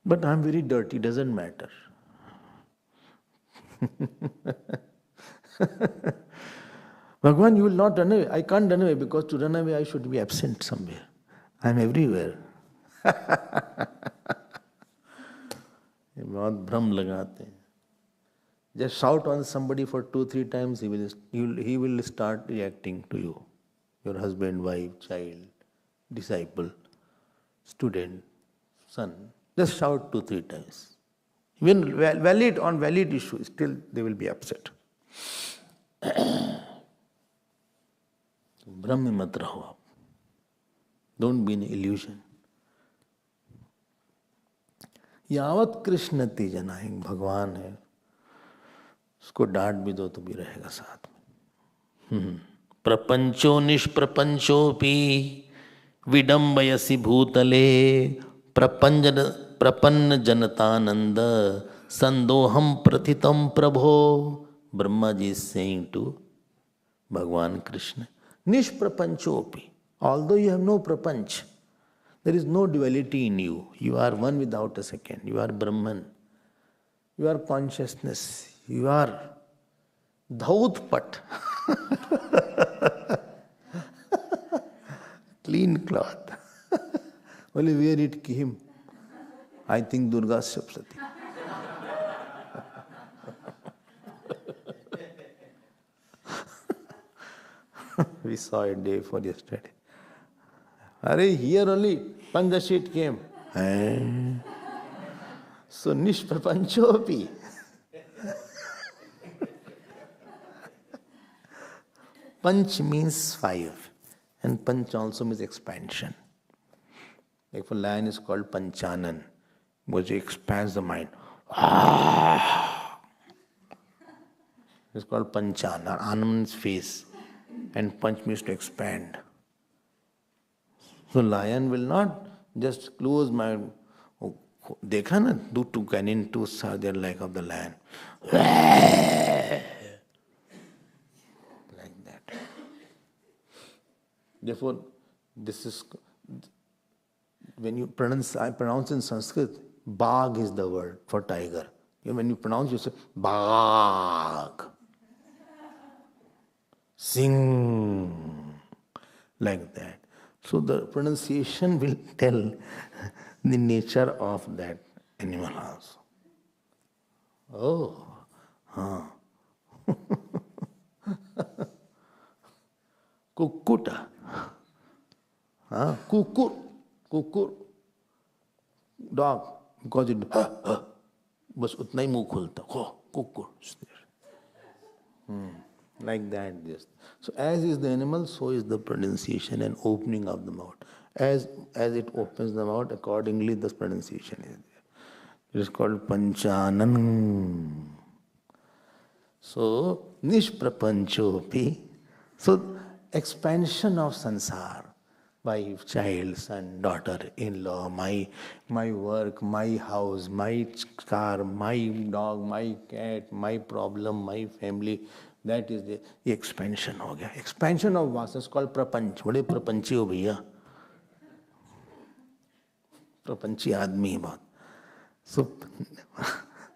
But I'm very dirty, doesn't matter. Bhagwan, you will not run away. I can't run away because to run away I should be absent somewhere. I'm everywhere. ये बहुत भ्रम लगाते हैं. Just shout on somebody for 2-3 times, he will start reacting to you. Your husband, wife, child, disciple, student, son. Just shout 2-3 times. Even valid issue, still they will be upset. भ्रम में मत रहो आप. Don't be in illusion. यावत कृष्ण तेजना, एक भगवान है, उसको डांट भी दो तो भी रहेगा साथ में. प्रपंचो निष्प्रपंचोपि विडम्बयसि भूतले प्रपन्न जनतानंद संदोहम प्रथितम प्रभो. Brahma ji is saying to Bhagwan Krishna, Nishprapanchopi. Although you have no prapanch, there is no duality in you. You are one without a second. You are Brahman. You are consciousness. You are Dhautpat. Clean cloth. Only where it came. I think Durga Sapsati. We saw a day for yesterday. Here only Panja sheet came. So Nishprapanchopi. Panch means 5, and Panch also means expansion. Like for lion is called Panchanan, which expands the mind. It's called Panchana. Anam means face, and Panch means to expand. So lion will not just close my. Dekha na, do two canine tooths are there like of the lion. Like that. Therefore, this is when you pronounce. I pronounce in Sanskrit. Bagh is the word for tiger. When you pronounce, you say Bagh. Sing like that. So the pronunciation will tell the nature of that animal also. Kukkuta. Kukur. Dog. Because it बस उतना ही मुंह खुलता. Kukur. Like that. Yes. So as is the animal, so is the pronunciation and opening of the mouth. As it opens the mouth, accordingly the pronunciation is there. It is called Panchanan. So Nishprapanchopi. So expansion of sansar. Wife, child, son, daughter, in-law, my work, my house, my car, my dog, my cat, my problem, my family. That is the expansion हो गया. Expansion of vasa is called prapanch. बड़े प्रपंची हो भैया. प्रपंची आदमी बहुत. So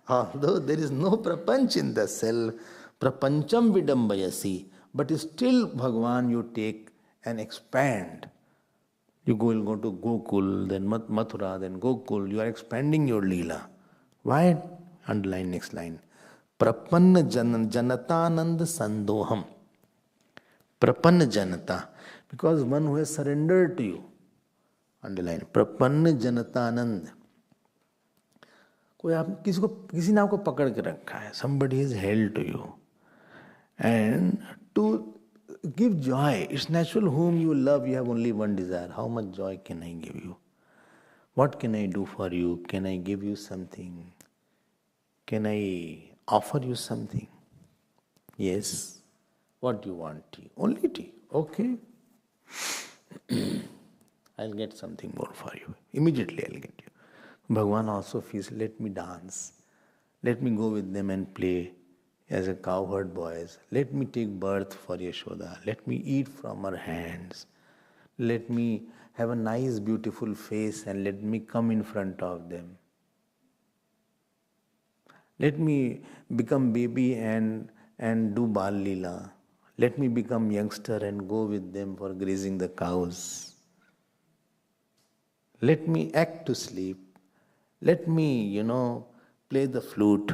although there is no prapanch in the self, prapancham vidambayasi, but still Bhagwan you take and expand. You will go to Gokul, then Mathura, then Gokul. You are expanding your Leela. Why? Underline next line. Prapanna janatanand sandoham. Prapanna janata. Because one who has surrendered to you. Underline. Prapanna janatanand. किसी ने आपको पकड़ के रखा है. Somebody is held to you. And to give joy. It's natural. Whom you love, you have only one desire. How much joy can I give you? What can I do for you? Can I give you something? Can I offer you something? Yes. What do you want? Tea? Only tea. Okay. I'll get something more for you. Immediately I'll get you. Bhagwan also feels, let me dance. Let me go with them and play as a cowherd boys. Let me take birth for Yashoda. Let me eat from her hands. Let me have a nice, beautiful face and let me come in front of them. Let me become baby and do Bal Leela. Let me become youngster and go with them for grazing the cows. Let me act to sleep. Let me, play the flute.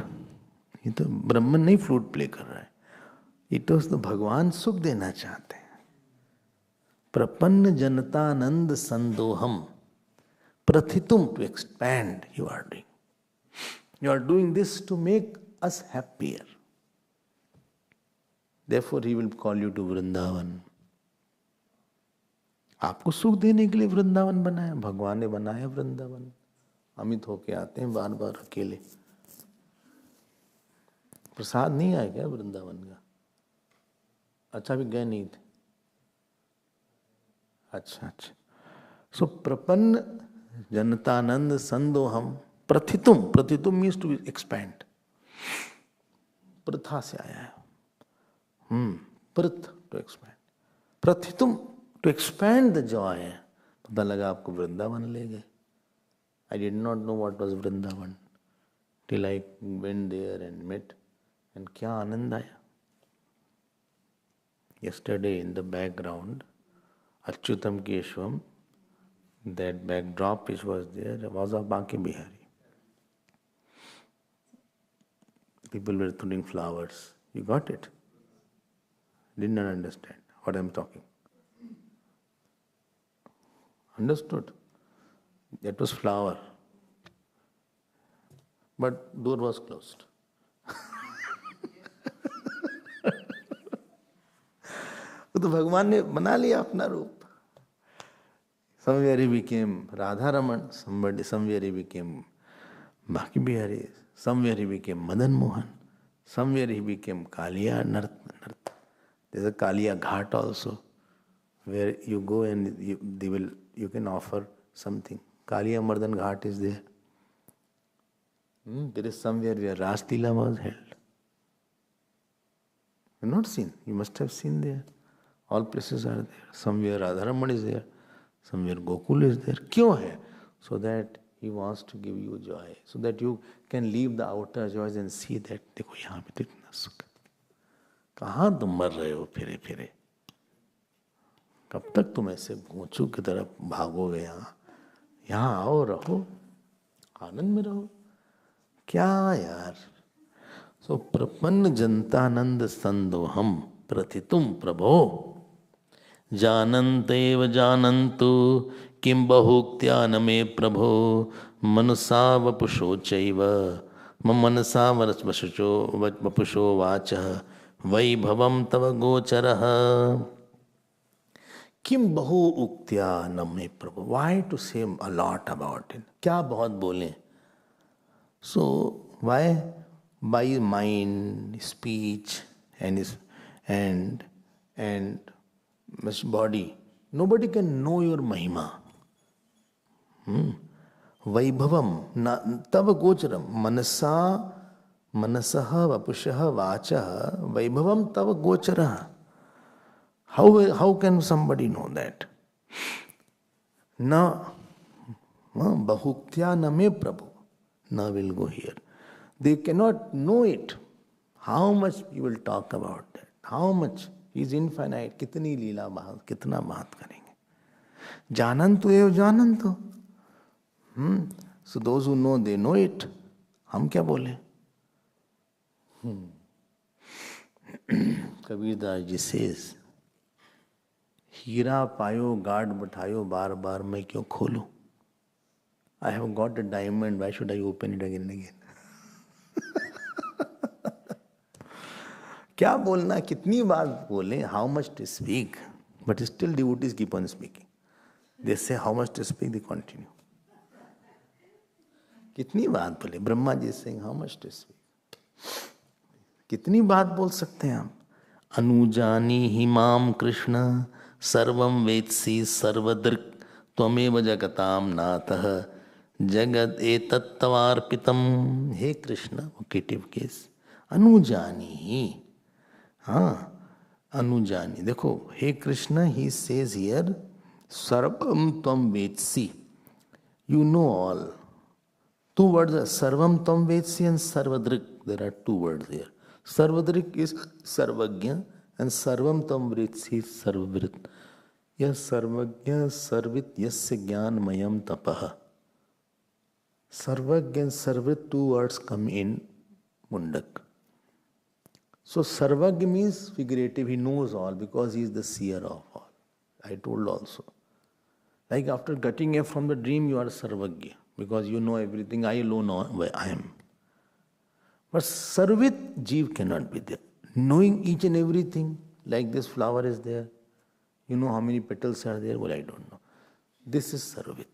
ये तो ब्रह्मन नहीं flute play कर रहा है, ये तो भगवान सुख देना चाहते हैं. प्रपन्न जनतानंद संदोहम प्रथितुम, to expand. You are doing this to make us happier. Therefore he will call you to Vrindavan. आपको सुख देने के लिए वृंदावन बनाया, भगवान ने बनाया वृंदावन. अमित होके आते हैं बार बार अकेले. प्रसाद नहीं आया क्या वृंदावन का? अच्छा, भी गए नहीं थे. अच्छा. सो प्रपन्न जनतानंद संदोहम प्रथितुम मीन्स टू एक्सपैंड. प्रथा से आया है. प्रथ, टू एक्सपैंड. प्रथितुम, टू एक्सपैंड द जॉय. पता लगा आपको वृंदावन ले गए. I did not know what was Vrindavan till I went there and met. And क्या आनंद आया. Yesterday in the background, Achyutam Keshvam, that backdrop which was there was of Banki Bihari. People were throwing flowers. You got it? Did not understand what I am talking. Understood? That was flower. But door was closed. तो भगवान ने बना लिया अपना रूप. Somewhere he became Radha Raman, somewhere he became Baki Bihari, somewhere he became Madan Mohan, somewhere he became Kaliya Narta. There's a Kaliya Ghat also, where you go and you can offer something. Kaliya Mardan Ghat is there. There is somewhere where Ras Leela was held. You have not seen. You must have seen there. All places are there. Somewhere Radharaman is there. Somewhere Gokul is there. क्यों है? So that he wants to give you joy. So that you can leave the outer joys and see that देखो यहाँ पे तो इतना सुख. कहाँ तुम मर रहे हो फिरे फिरे? कब तक तुम ऐसे घोंचू की तरफ भागोगे? यहाँ आओ, रहो, आनंद में रहो. क्या यार. सो प्रपन्न जनतानंद संदोहम प्रथितुम प्रभो जानन्तेव जानन्तु किं बहुक्त्या न मे प्रभो मनसा वपुषो चैव मम मनसा वपुषो वाचः वैभवं तव गोचरः. किम बहु उक्त्या न मे प्रभु. Why to say a lot about it? क्या बहुत बोलें? So why? By his mind, speech, and his body, nobody can know your mahima. Vaibhavam tava gocharam manasa manasaha vapushaha vachaha vaibhavam tava gochara. How can somebody know that? Na bahuktya na me prabhu. Na will go here. They cannot know it. How much you will talk about that? How much? He is infinite. कितनी लीला बात, कितना बात करेंगे. जानन्तु एव जानन्तु. So those who know, they know it. हम क्या बोले? Kabirdas ji says, हीरा पायो गाढ़ बैठायो बार बार मैं क्यों खोलूं? I have got a diamond. Why should I open it again and again? क्या बोलना, कितनी बात बोले? How much to speak? But still devotees keep on speaking. They say how much to speak, they continue. कितनी बात बोले? Brahma ji saying how much to speak. कितनी बात बोल सकते हैं हम? अनुजानी हिमाम कृष्ण सर्वं वेत्सि सर्वदृक् त्वमेव जगताम नाथः जगत एतत्तवार्पितम. हे कृष्ण, वोकेटिव केस, अनुजानी ही, हाँ अनुजानी. देखो, हे कृष्ण, ही सेज हियर सर्वम त्वम वेत्सि, you know all. Two words are sarvam tam vetsi and sarvadrik. There are two words here. Sarvadrik is sarvagya and sarvam tam vetsi is sarvavrit. Yes, sarvagya sarvit yasya jnana mayam tapaha. Sarvagya and sarvit, two words come in Mundak. So sarvagya means figurative, he knows all because he is the seer of all. I told also. Like after getting up from the dream, you are sarvagya because you know everything. I alone know where I am. But sarvit jeev cannot be there. Knowing each and everything, like this flower is there, you know how many petals are there? Well, I don't know. This is sarvit.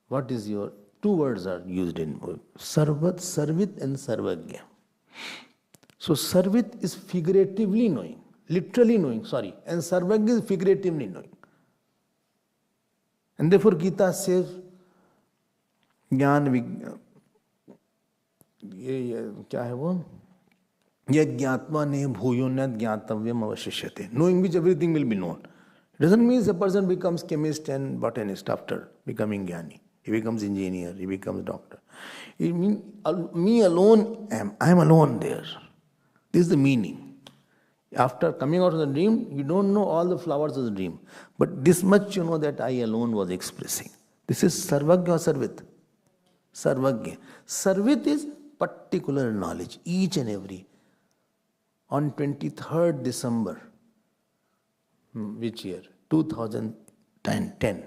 What is your, two words are used in sarvat, sarvit and sarvagya. So sarvit is figuratively knowing, literally knowing, sorry, and sarvagya is figuratively knowing. And therefore Gita says, ज्ञान ये क्या है वो, यह ज्ञात्वा ने भूयो न ज्ञातव्यम अवशिष्यते. Knowing which everything will be known. It doesn't mean a person becomes chemist and botanist after becoming jnani. He becomes engineer, he becomes doctor. It means me alone I am alone there. This is the meaning. After coming out of the dream, you don't know all the flowers of the dream. But this much you know that I alone was expressing. This is sarvagya or sarvit? Sarvagya. Sarvit is particular knowledge, each and every. On 23rd December, which year? 2010.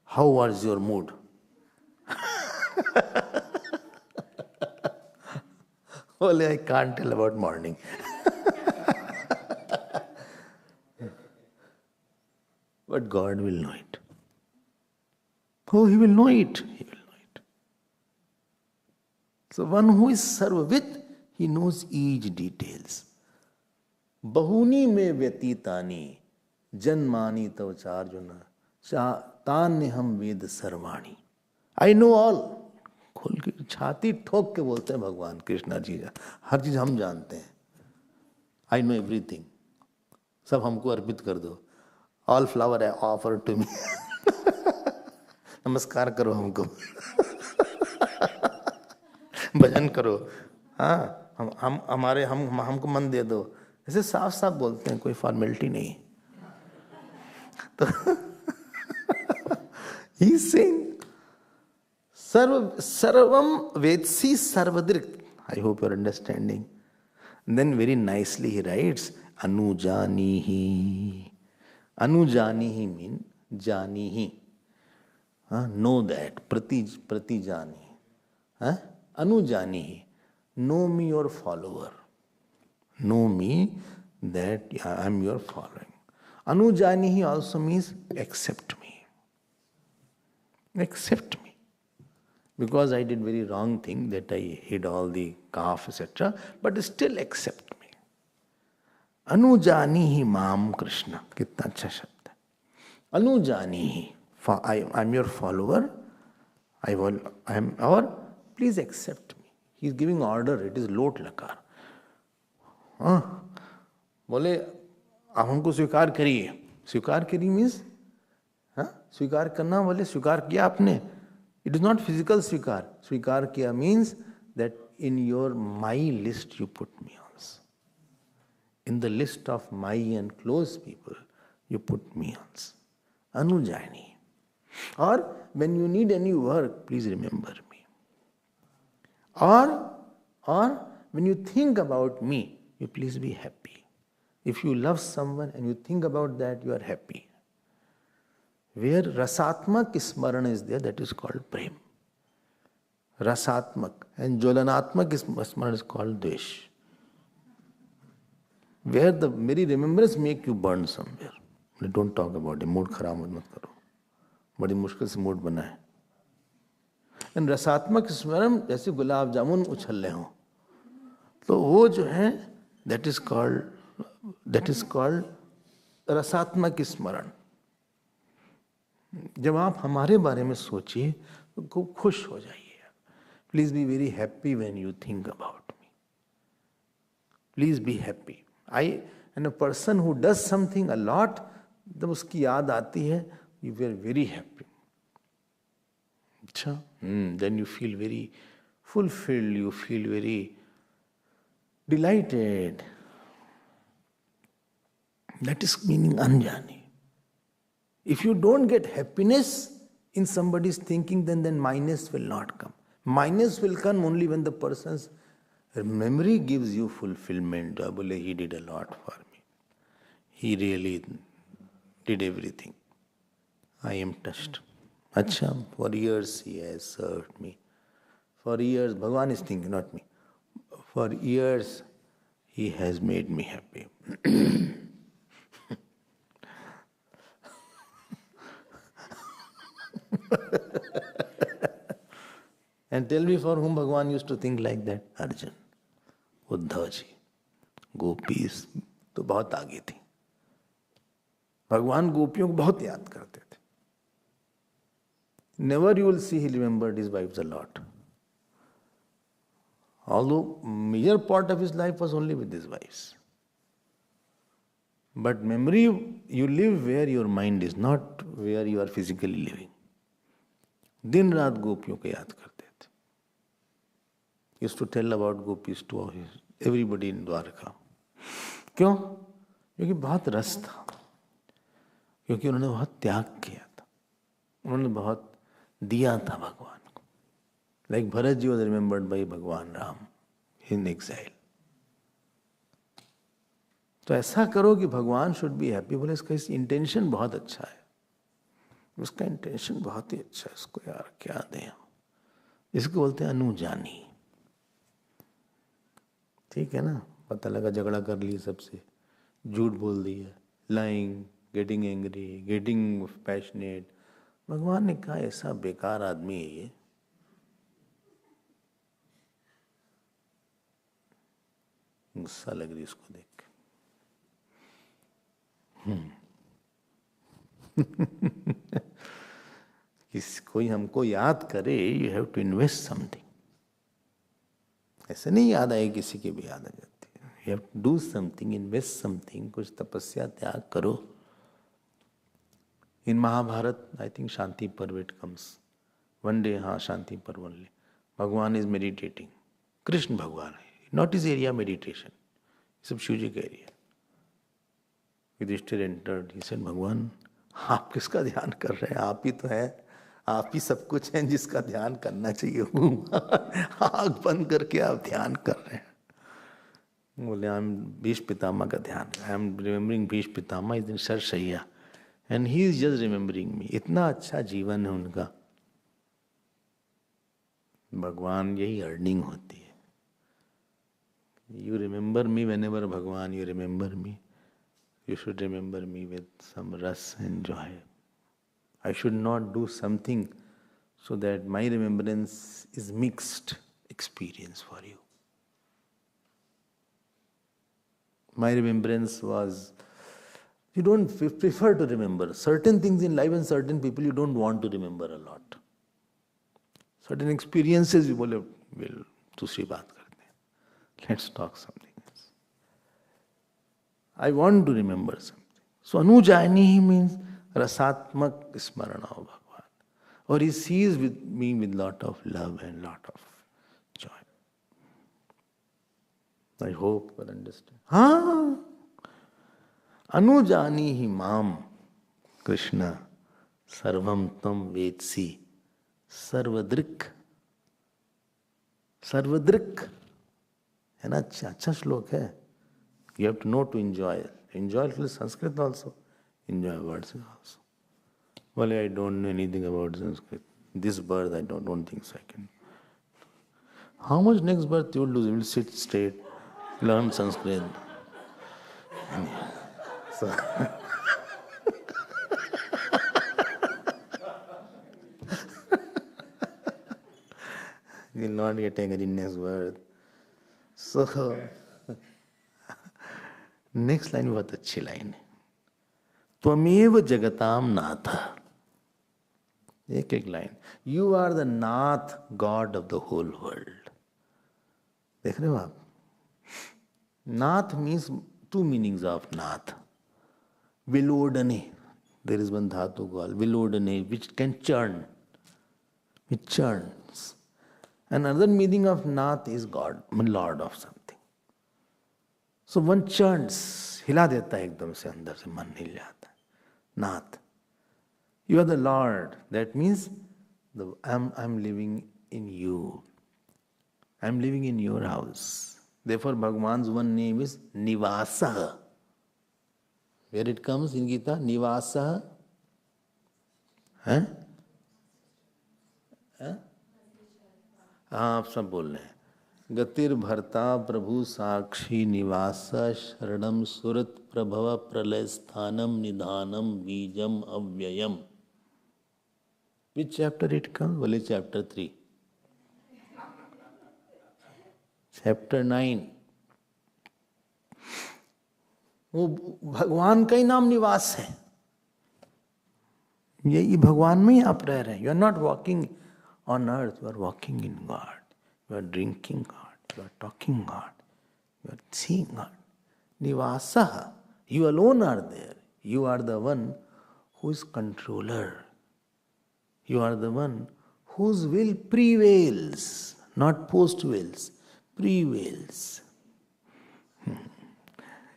How was your mood? Only I can't tell about morning. But God will know it. Oh, He will know it. He will know it. So one who is sarvavit, he knows each details. Bahuni me vyatitani janmani tavacharjuna तान्यहम वेद सर्वाणी. I know all. खोल के छाती ठोक के बोलते हैं भगवान कृष्णा जी, हर चीज हम जानते हैं. I know everything. सब हमको अर्पित कर दो. All flower I offer to me. नमस्कार करो हमको. भजन करो. हाँ, हम हमारे हमको मन दे दो. ऐसे साफ साफ बोलते हैं, कोई फॉर्मेलिटी नहीं. तो he is saying sarvam vetsi sarvadrik. I hope you are understanding. And then very nicely he writes anujanihi. Anujanihi means janihi. Know that. Prati jani. Anujanihi. Know me, your follower. Know me that I am your following. Anujanihi also means accept me. Accept me. Because I did very wrong thing that I hid all the calf, etc. But still accept me. Anujanihi maam Krishna. Kitna अच्छा शब्द है. Anujanihi. I am your follower. I am or please accept me. He is giving order. It is lot lakar. बोले आप हमको स्वीकार करिए. स्वीकार करिए मीन्स स्वीकार करना. बोले स्वीकार किया आपने. It is not physical स्वीकार. स्वीकार किया means that in your my list you put me also. In the list of my and close people you put me also. Anujani. Or when you need any work, please remember me. Or when you think about me, you please be happy. If you love someone and you think about that, you are happy. Where rasatmak smarana is there, that is called prem. Rasatmak. And jwalanatmak smarana is called dvesh. Where the very remembrance make you burn somewhere. Don't talk about it. Mood खराब मत करो. बड़ी मुश्किल से mood बना है. And रसात्मक स्मरण जैसे गुलाब जामुन उछल हो, तो वो जो है that is called रसात्मक स्मरण. जब आप हमारे बारे में सोचिए तो खूब खुश हो जाइए. Please be very happy when you think about me. Please be happy. And a person who does something a lot, जब उसकी याद आती है, you feel very happy. अच्छा, then you feel very fulfilled, you feel very delighted. That is meaning anjani. If you don't get happiness in somebody's thinking, then minus will not come. Minus will come only when the person's memory gives you fulfillment. He did a lot for me. He really did everything. I am touched. Acha, for years he has served me. For years, Bhagavan is thinking, not me. For years he has made me happy. And tell me for whom Bhagavan used to think like that? Arjun, Uddhav ji, gopis तो बहुत आगे थी. भगवान गोपियों को बहुत याद करते थे. Never you will see he remembered his wives a lot. Although major part of his life was only with his wives. But memory, you live where your mind is, not where you are physically living. दिन रात गोपियों को याद करते थे. Used to tell about gopis to everybody in Dwarka. क्यों? क्योंकि बहुत रस था. क्योंकि उन्होंने बहुत त्याग किया था. उन्होंने बहुत दिया था भगवान को. Like Bharat ji was remembered by Bhagwan Ram in exile. तो ऐसा करो कि भगवान शुड बी हैप्पी. बोले इसका इंटेंशन बहुत अच्छा है. उसका इंटेंशन बहुत ही अच्छा है. इसको यार क्या दें हम. इसको बोलते हैं अनुजानी. ठीक है ना. पता लगा झगड़ा कर लिए सबसे, झूठ बोल दिया, lying, getting angry, getting passionate. भगवान ने कहा ऐसा बेकार आदमी है ये. गुस्सा लग रही इसको देख के. कोई हमको याद करे, you have to invest something. ऐसे नहीं याद आए, किसी की भी याद आ जाती है. You have to do something, invest something. कुछ तपस्या त्याग करो. इन महाभारत आई थिंक शांति पर्व इट कम्स वन डे. हाँ, शांति पर्व ओनली. भगवान इज मेडिटेटिंग. कृष्ण भगवान है, नॉट इज एरिया मेडिटेशन. सब शिव जी का area. Yudhishthir entered. He said, भगवान आप किसका ध्यान कर रहे हैं? आप ही तो है, आप ही सब कुछ हैं जिसका ध्यान करना चाहिए. आँख बंद करके आप ध्यान कर रहे हैं. बोले आई एम भीष्म पितामह का ध्यान. I am remembering Bhishma Pitamah is in शरशैया and he is just remembering me. इतना अच्छा जीवन है उनका. भगवान यही अर्निंग होती है. यू रिमेम्बर मी व्हेनेवर भगवान you remember me. You should remember me with some ras and joy. I should not do something so that my remembrance is mixed experience for you. My remembrance was, you don't prefer to remember certain things in life and certain people you don't want to remember a lot. Certain experiences, you बोले we'll दूसरी बात करते हैं. Let's talk something. I want to remember something. So Anujani means rasatmak smarana of Bhagavan. Or he sees with me with lot of love and lot of joy. I hope you will understand. हाँ, Anujani hi mam Krishna sarvam tam vedsi sarvadrik. Sarvadrik है ना. अच्छा श्लोक है. You have to know to enjoy. Enjoy a little Sanskrit also. Enjoy words also. Well, I don't know anything about Sanskrit. This birth, I don't think so I can. How much next birth you will do? You will sit straight, learn Sanskrit. So you will not get angry next birth. So next line बहुत अच्छी line है. त्वमेव जगताम नाथ. एक एक line. You are the Nath, God of the whole world. देख रहे हो आप? Nath means two meanings of Nath. Vilodane. There is one dhatu called Vilodane, which can churn. It churns. Another meaning of Nath is God, Lord of something. So one churns, हिला देता है एकदम से अंदर से, मन हिल जाता है. Nath. You are the Lord. That means I'm living in you. I'm living in your house. Therefore, Bhagwan's one name is Nivasa. Where it comes in Gita? Nivasa. हाँ, आप सब बोल रहे हैं. गतिर भरता प्रभु साक्षी निवास शरणम सुरत प्रभव प्रलय स्थानम निधानम बीजम अव्ययम. Which chapter it comes? Only chapter 3. Chapter 9. वो भगवान का ही नाम निवास है. यही भगवान में ही आप रह रहे हैं. You are not walking on earth, you are walking in God. You are drinking God. You are talking God. You are seeing God. Nivasa. You alone are there. You are the one who is controller. You are the one whose will prevails, not postvails, prevails.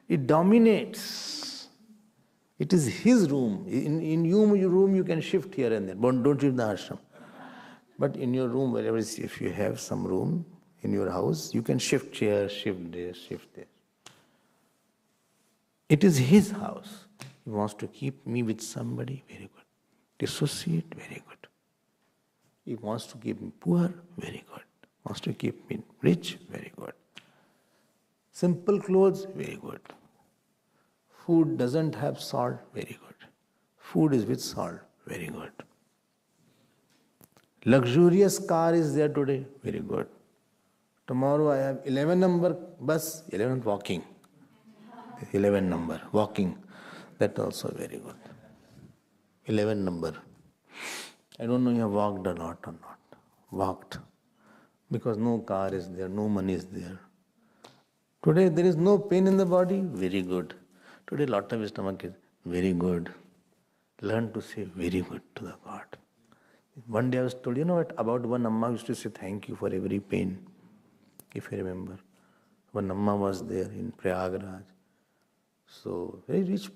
It dominates. It is his room. In your room you can shift here and there. But don't shift the ashram. But in your room, wherever, if you have some room in your house, you can shift chair, shift there, shift there. It is his house. He wants to keep me with somebody, very good. Dissociate, very good. He wants to keep me poor, very good. Wants to keep me rich, very good. Simple clothes, very good. Food doesn't have salt, very good. Food is with salt, very good. Luxurious car is there today, very good. Tomorrow I have 11 number bus, 11 walking. 11 number, walking. That also very good. 11 number. I don't know you have walked a lot or not. Walked. Because no car is there, no money is there. Today there is no pain in the body, very good. Today lot of stomach is very good. Learn to say very good to the God. One day I was told, you know what, about one Amma used to say thank you for every pain, if you remember. One Amma was there in Prayagraj. So, very rich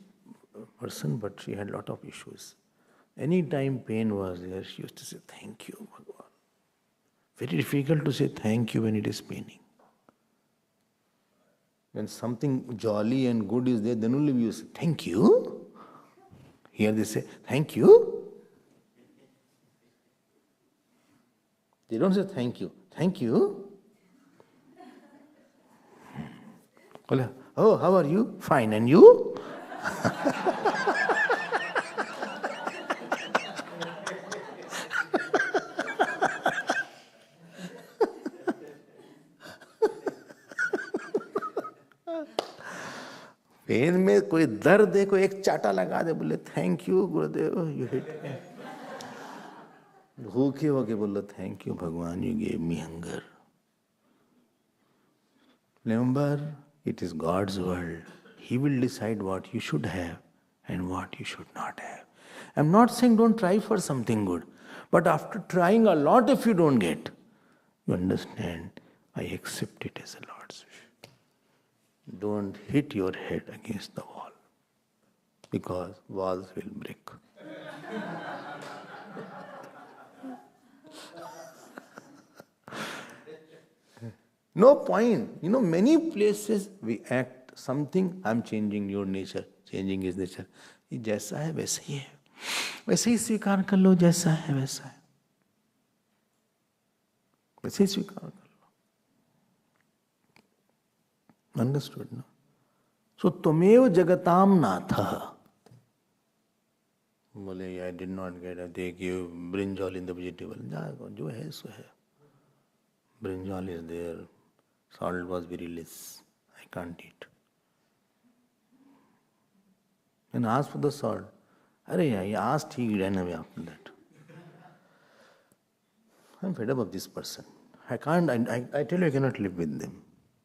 person, but she had a lot of issues. Any time pain was there, she used to say thank you, Bhagwan. Very difficult to say thank you when it is paining. When something jolly and good is there, then only you say thank you. Here they say thank you. They don't say thank you. Thank you. Oh, how are you? Fine. And you? पेन में कोई दर्द है, कोई एक चाटा लगा दे, बोले thank you Gurudev, you hit me. भूखे होके बोलो थैंक यू भगवान, you gave me hunger. Remember, it is God's world. He will decide what you should have and what you should not have. I'm not saying don't try for something good, but after trying a lot, if you don't get, you understand, I accept it as a Lord's wish. Don't hit your head against the wall, because walls will break. No point. You know, many places we act something, I'm changing your nature, changing his nature. ये जैसा है वैसा ही है, वैसे ही स्वीकार कर लो, जैसा है वैसा है, वैसे ही स्वीकार कर लो. Understood, no? So त्वमेव जगताम नाथः. बोले I did not get it. They give brinjal in the vegetable. जो है सो है. Brinjal is there. Salt was very less. I can't eat. And ask for the salt. Arey, I asked, he ran away after that. I'm fed up of this person. I can't, I tell you, I cannot live with them.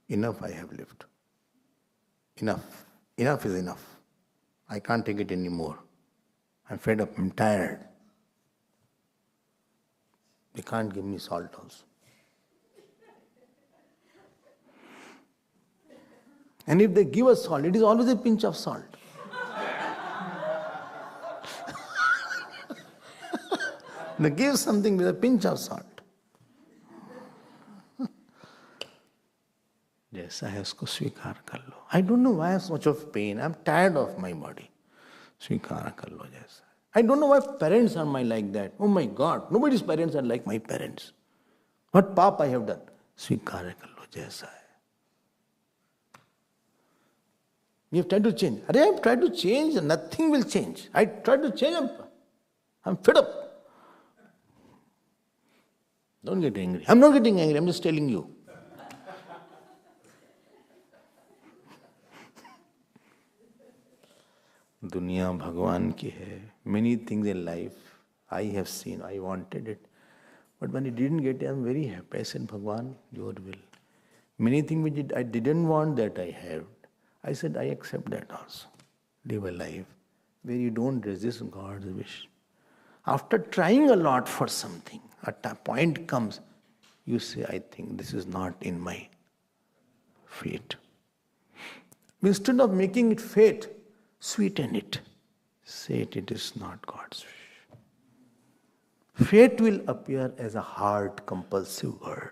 Enough I have lived. Enough. Enough is enough. I can't take it anymore. I'm fed up. I'm tired. They can't give me salt also. And if they give us salt, it is always a pinch of salt. They give something with a pinch of salt. Yes, I have to स्वीकार कर लो. I don't know why I have so much of pain. I'm tired of my body. स्वीकार कर लो जैसा. I don't know why parents are like that. Oh my God, nobody's parents are like my parents. What paap I have done? स्वीकार कर लो जैसा है. You have tried to change. I have tried to change, nothing will change. I tried to change, I'm fed up. Don't get angry. I'm not getting angry, I'm just telling you. दुनिया भगवान की है. Many things in life I have seen, I wanted it. But when I didn't get it, I'm very happy. I said, Bhagwan, your will. Many things which I didn't want that I had. I said, I accept that also. Live a life where you don't resist God's wish. After trying a lot for something, a point comes, you say, I think this is not in my fate. Instead of making it fate, sweeten it. Say it is not God's wish. Fate will appear as a hard, compulsive word.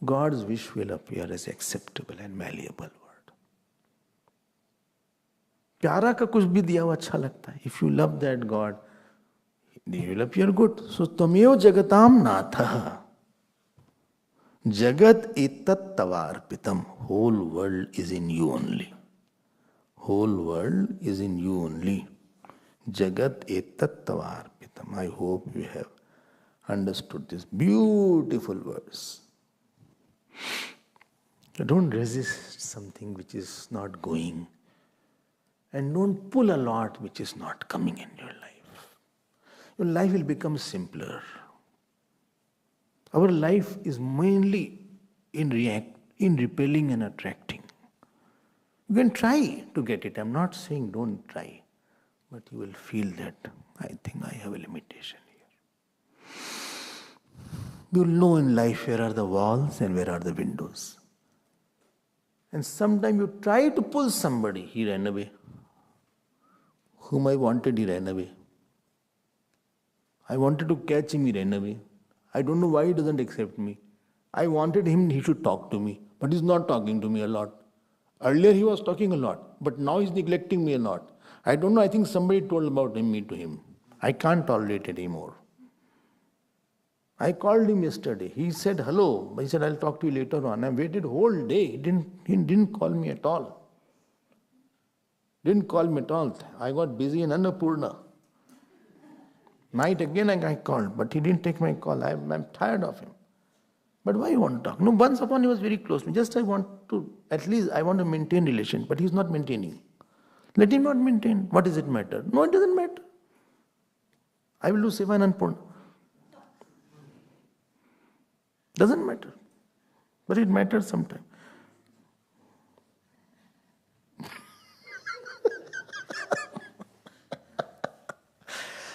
God's wish will appear as acceptable and malleable word. प्यारा का कुछ भी दिया हुआ अच्छा लगता है. If you love that God, He will appear good. So तमेव जगताम नाथः. Jagat etat tavarpitam. Whole world is in you only. Whole world is in you only. Jagat etat tavarpitam. I hope you have understood this beautiful verse. Don't resist something which is not going. And don't pull a lot which is not coming in your life. Your life will become simpler. Our life is mainly in repelling and attracting. You can try to get it. I'm not saying don't try. But you will feel that I think I have a limitation here. You'll know in life where are the walls and where are the windows. And sometimes you try to pull somebody, he ran away. Whom I wanted, he ran away. I wanted to catch him, he ran away. I don't know why he doesn't accept me. I wanted him, he should talk to me. But he's not talking to me a lot. Earlier he was talking a lot, but now he's neglecting me a lot. I don't know, I think somebody told about me to him. I can't tolerate it anymore. I called him yesterday. He said hello. I said I'll talk to you later on. I waited whole day. He didn't call me at all. Didn't call me at all. I got busy in Annapurna. Night again I called, but he didn't take my call. I'm tired of him. But why you want to talk? No, once upon he was very close to me. Just I want to maintain relation, but he's not maintaining. Let him not maintain. What does it matter? No, it doesn't matter. I will do Seva in Annapurna. Doesn't matter. But it matters sometimes.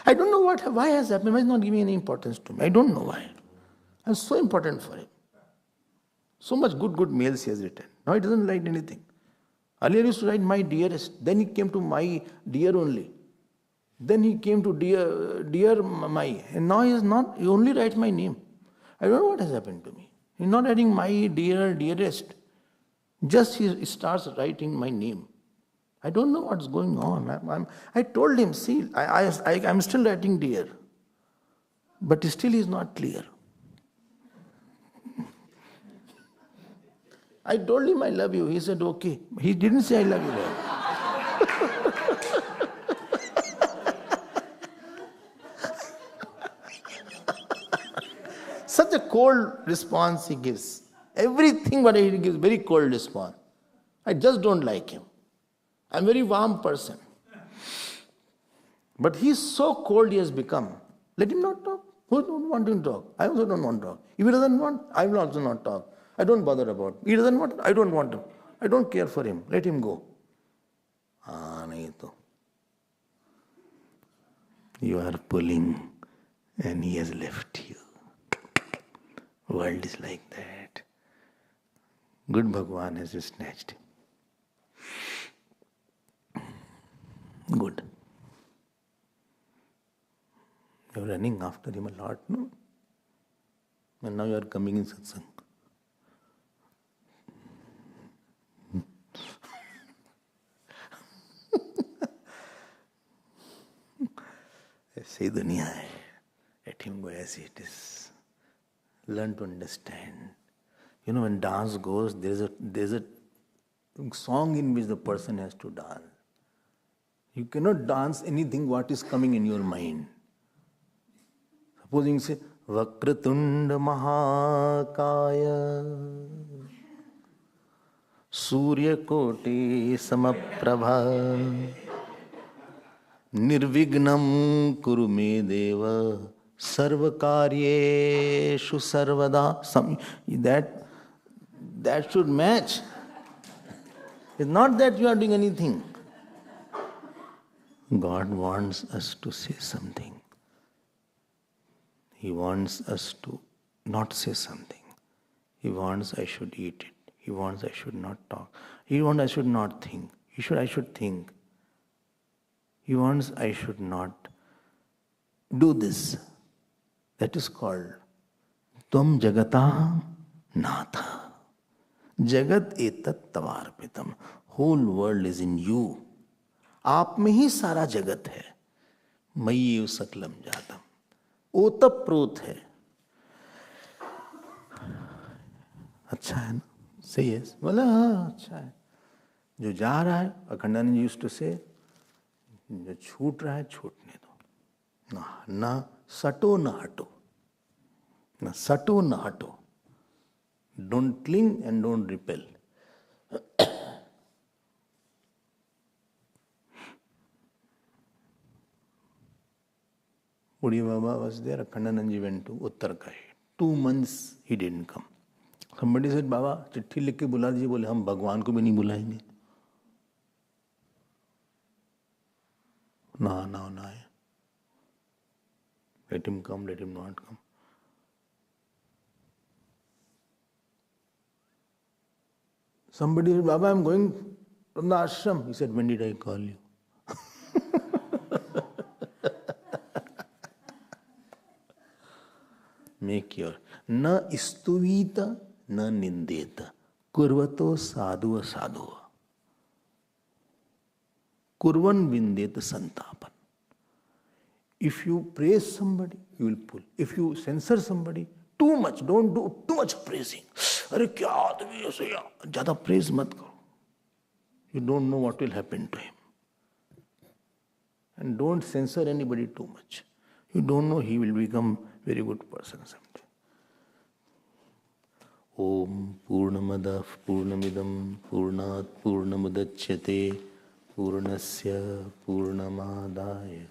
I don't know why has happened. Why is not giving any importance to me? I don't know why. I'm so important for him. So much good mails he has written. Now he doesn't write anything. Earlier he used to write my dearest. Then he came to my dear only. Then he came to dear my. And now he only writes my name. I don't know what has happened to me. He's not writing my dearest. Just he starts writing my name. I don't know what's going on. I told him, see, I'm still writing dear. But still he's not clear. I told him I love you. He said, okay. He didn't say I love you. Such a cold response he gives. Everything what he gives, very cold response. I just don't like him. I'm a very warm person. But he's so cold he has become. Let him not talk. Who don't want to talk? I also don't want to talk. If he doesn't want, I will also not talk. I don't bother about. He doesn't want, I don't want him. I don't care for him. Let him go. Nahi to. You are pulling and he has left you. World is like that. Good Bhagwan has snatched him. Good. You are running after him a lot, no? And now you are coming in satsang. ऐसे ही दुनिया है. Let him go as it is. Learn to understand. You know, when dance goes, there's a song in which the person has to dance. You cannot dance anything what is coming in your mind. Supposing you say, Vakratunda Mahakaya Surya Koti Samaprabha Nirvignam Kuru Me Deva Sarvakaryeshu Sarvada. That should match. It's not that you are doing anything. God wants us to say something. He wants us to not say something. He wants I should eat it. He wants I should not talk. He wants I should not think. I should think. He wants I should not do this. That is called Tvam Jagata Natha. Jagat etat tavarpitam. Whole world is in you. आप में ही सारा जगत है. मय्येव सकलम जातम. ओतप्रोत है. अच्छा है ना? सही है. बोला हाँ अच्छा है. जो जा रहा है, अखंडानंद यूज्ड टू से, जो छूट रहा है छूटने दो. ना सटो ना हटो. ना सटो ना हटो. Don't cling and don't repel. Udi Baba was there, Akhandanandji went to Uttarkai. 2 months he didn't come. Somebody said, Baba, चिट्ठी लिख के बुला दीजिए. बोले हम भगवान को भी नहीं बुलाएंगे. ना. Let him come, let him not come. Somebody said, Baba, I'm going from the ashram. He said, when did I call you? Make your na istuvita na nindeta kurvato sadhu sadhu kurvan vindeta santapan. If you praise somebody, you will pull. If you censor somebody, too much, don't do too much praising. अरे क्या आदमी ऐसे या ज़्यादा praise मत करो. You don't know what will happen to him. And don't censor anybody too much. You don't know he will become very good person someday. Om Purnamadav Purnamidam Purnat Purnamudachyate Purnasya Purnamadaya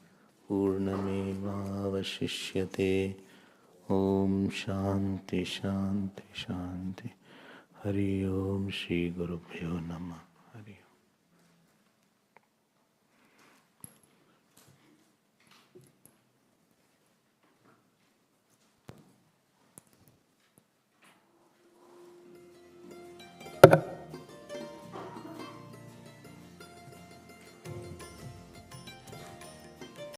Purnamevavashishyate. Om Shanti Shanti Shanti. Hari Om Shri Gurubhyo Namah.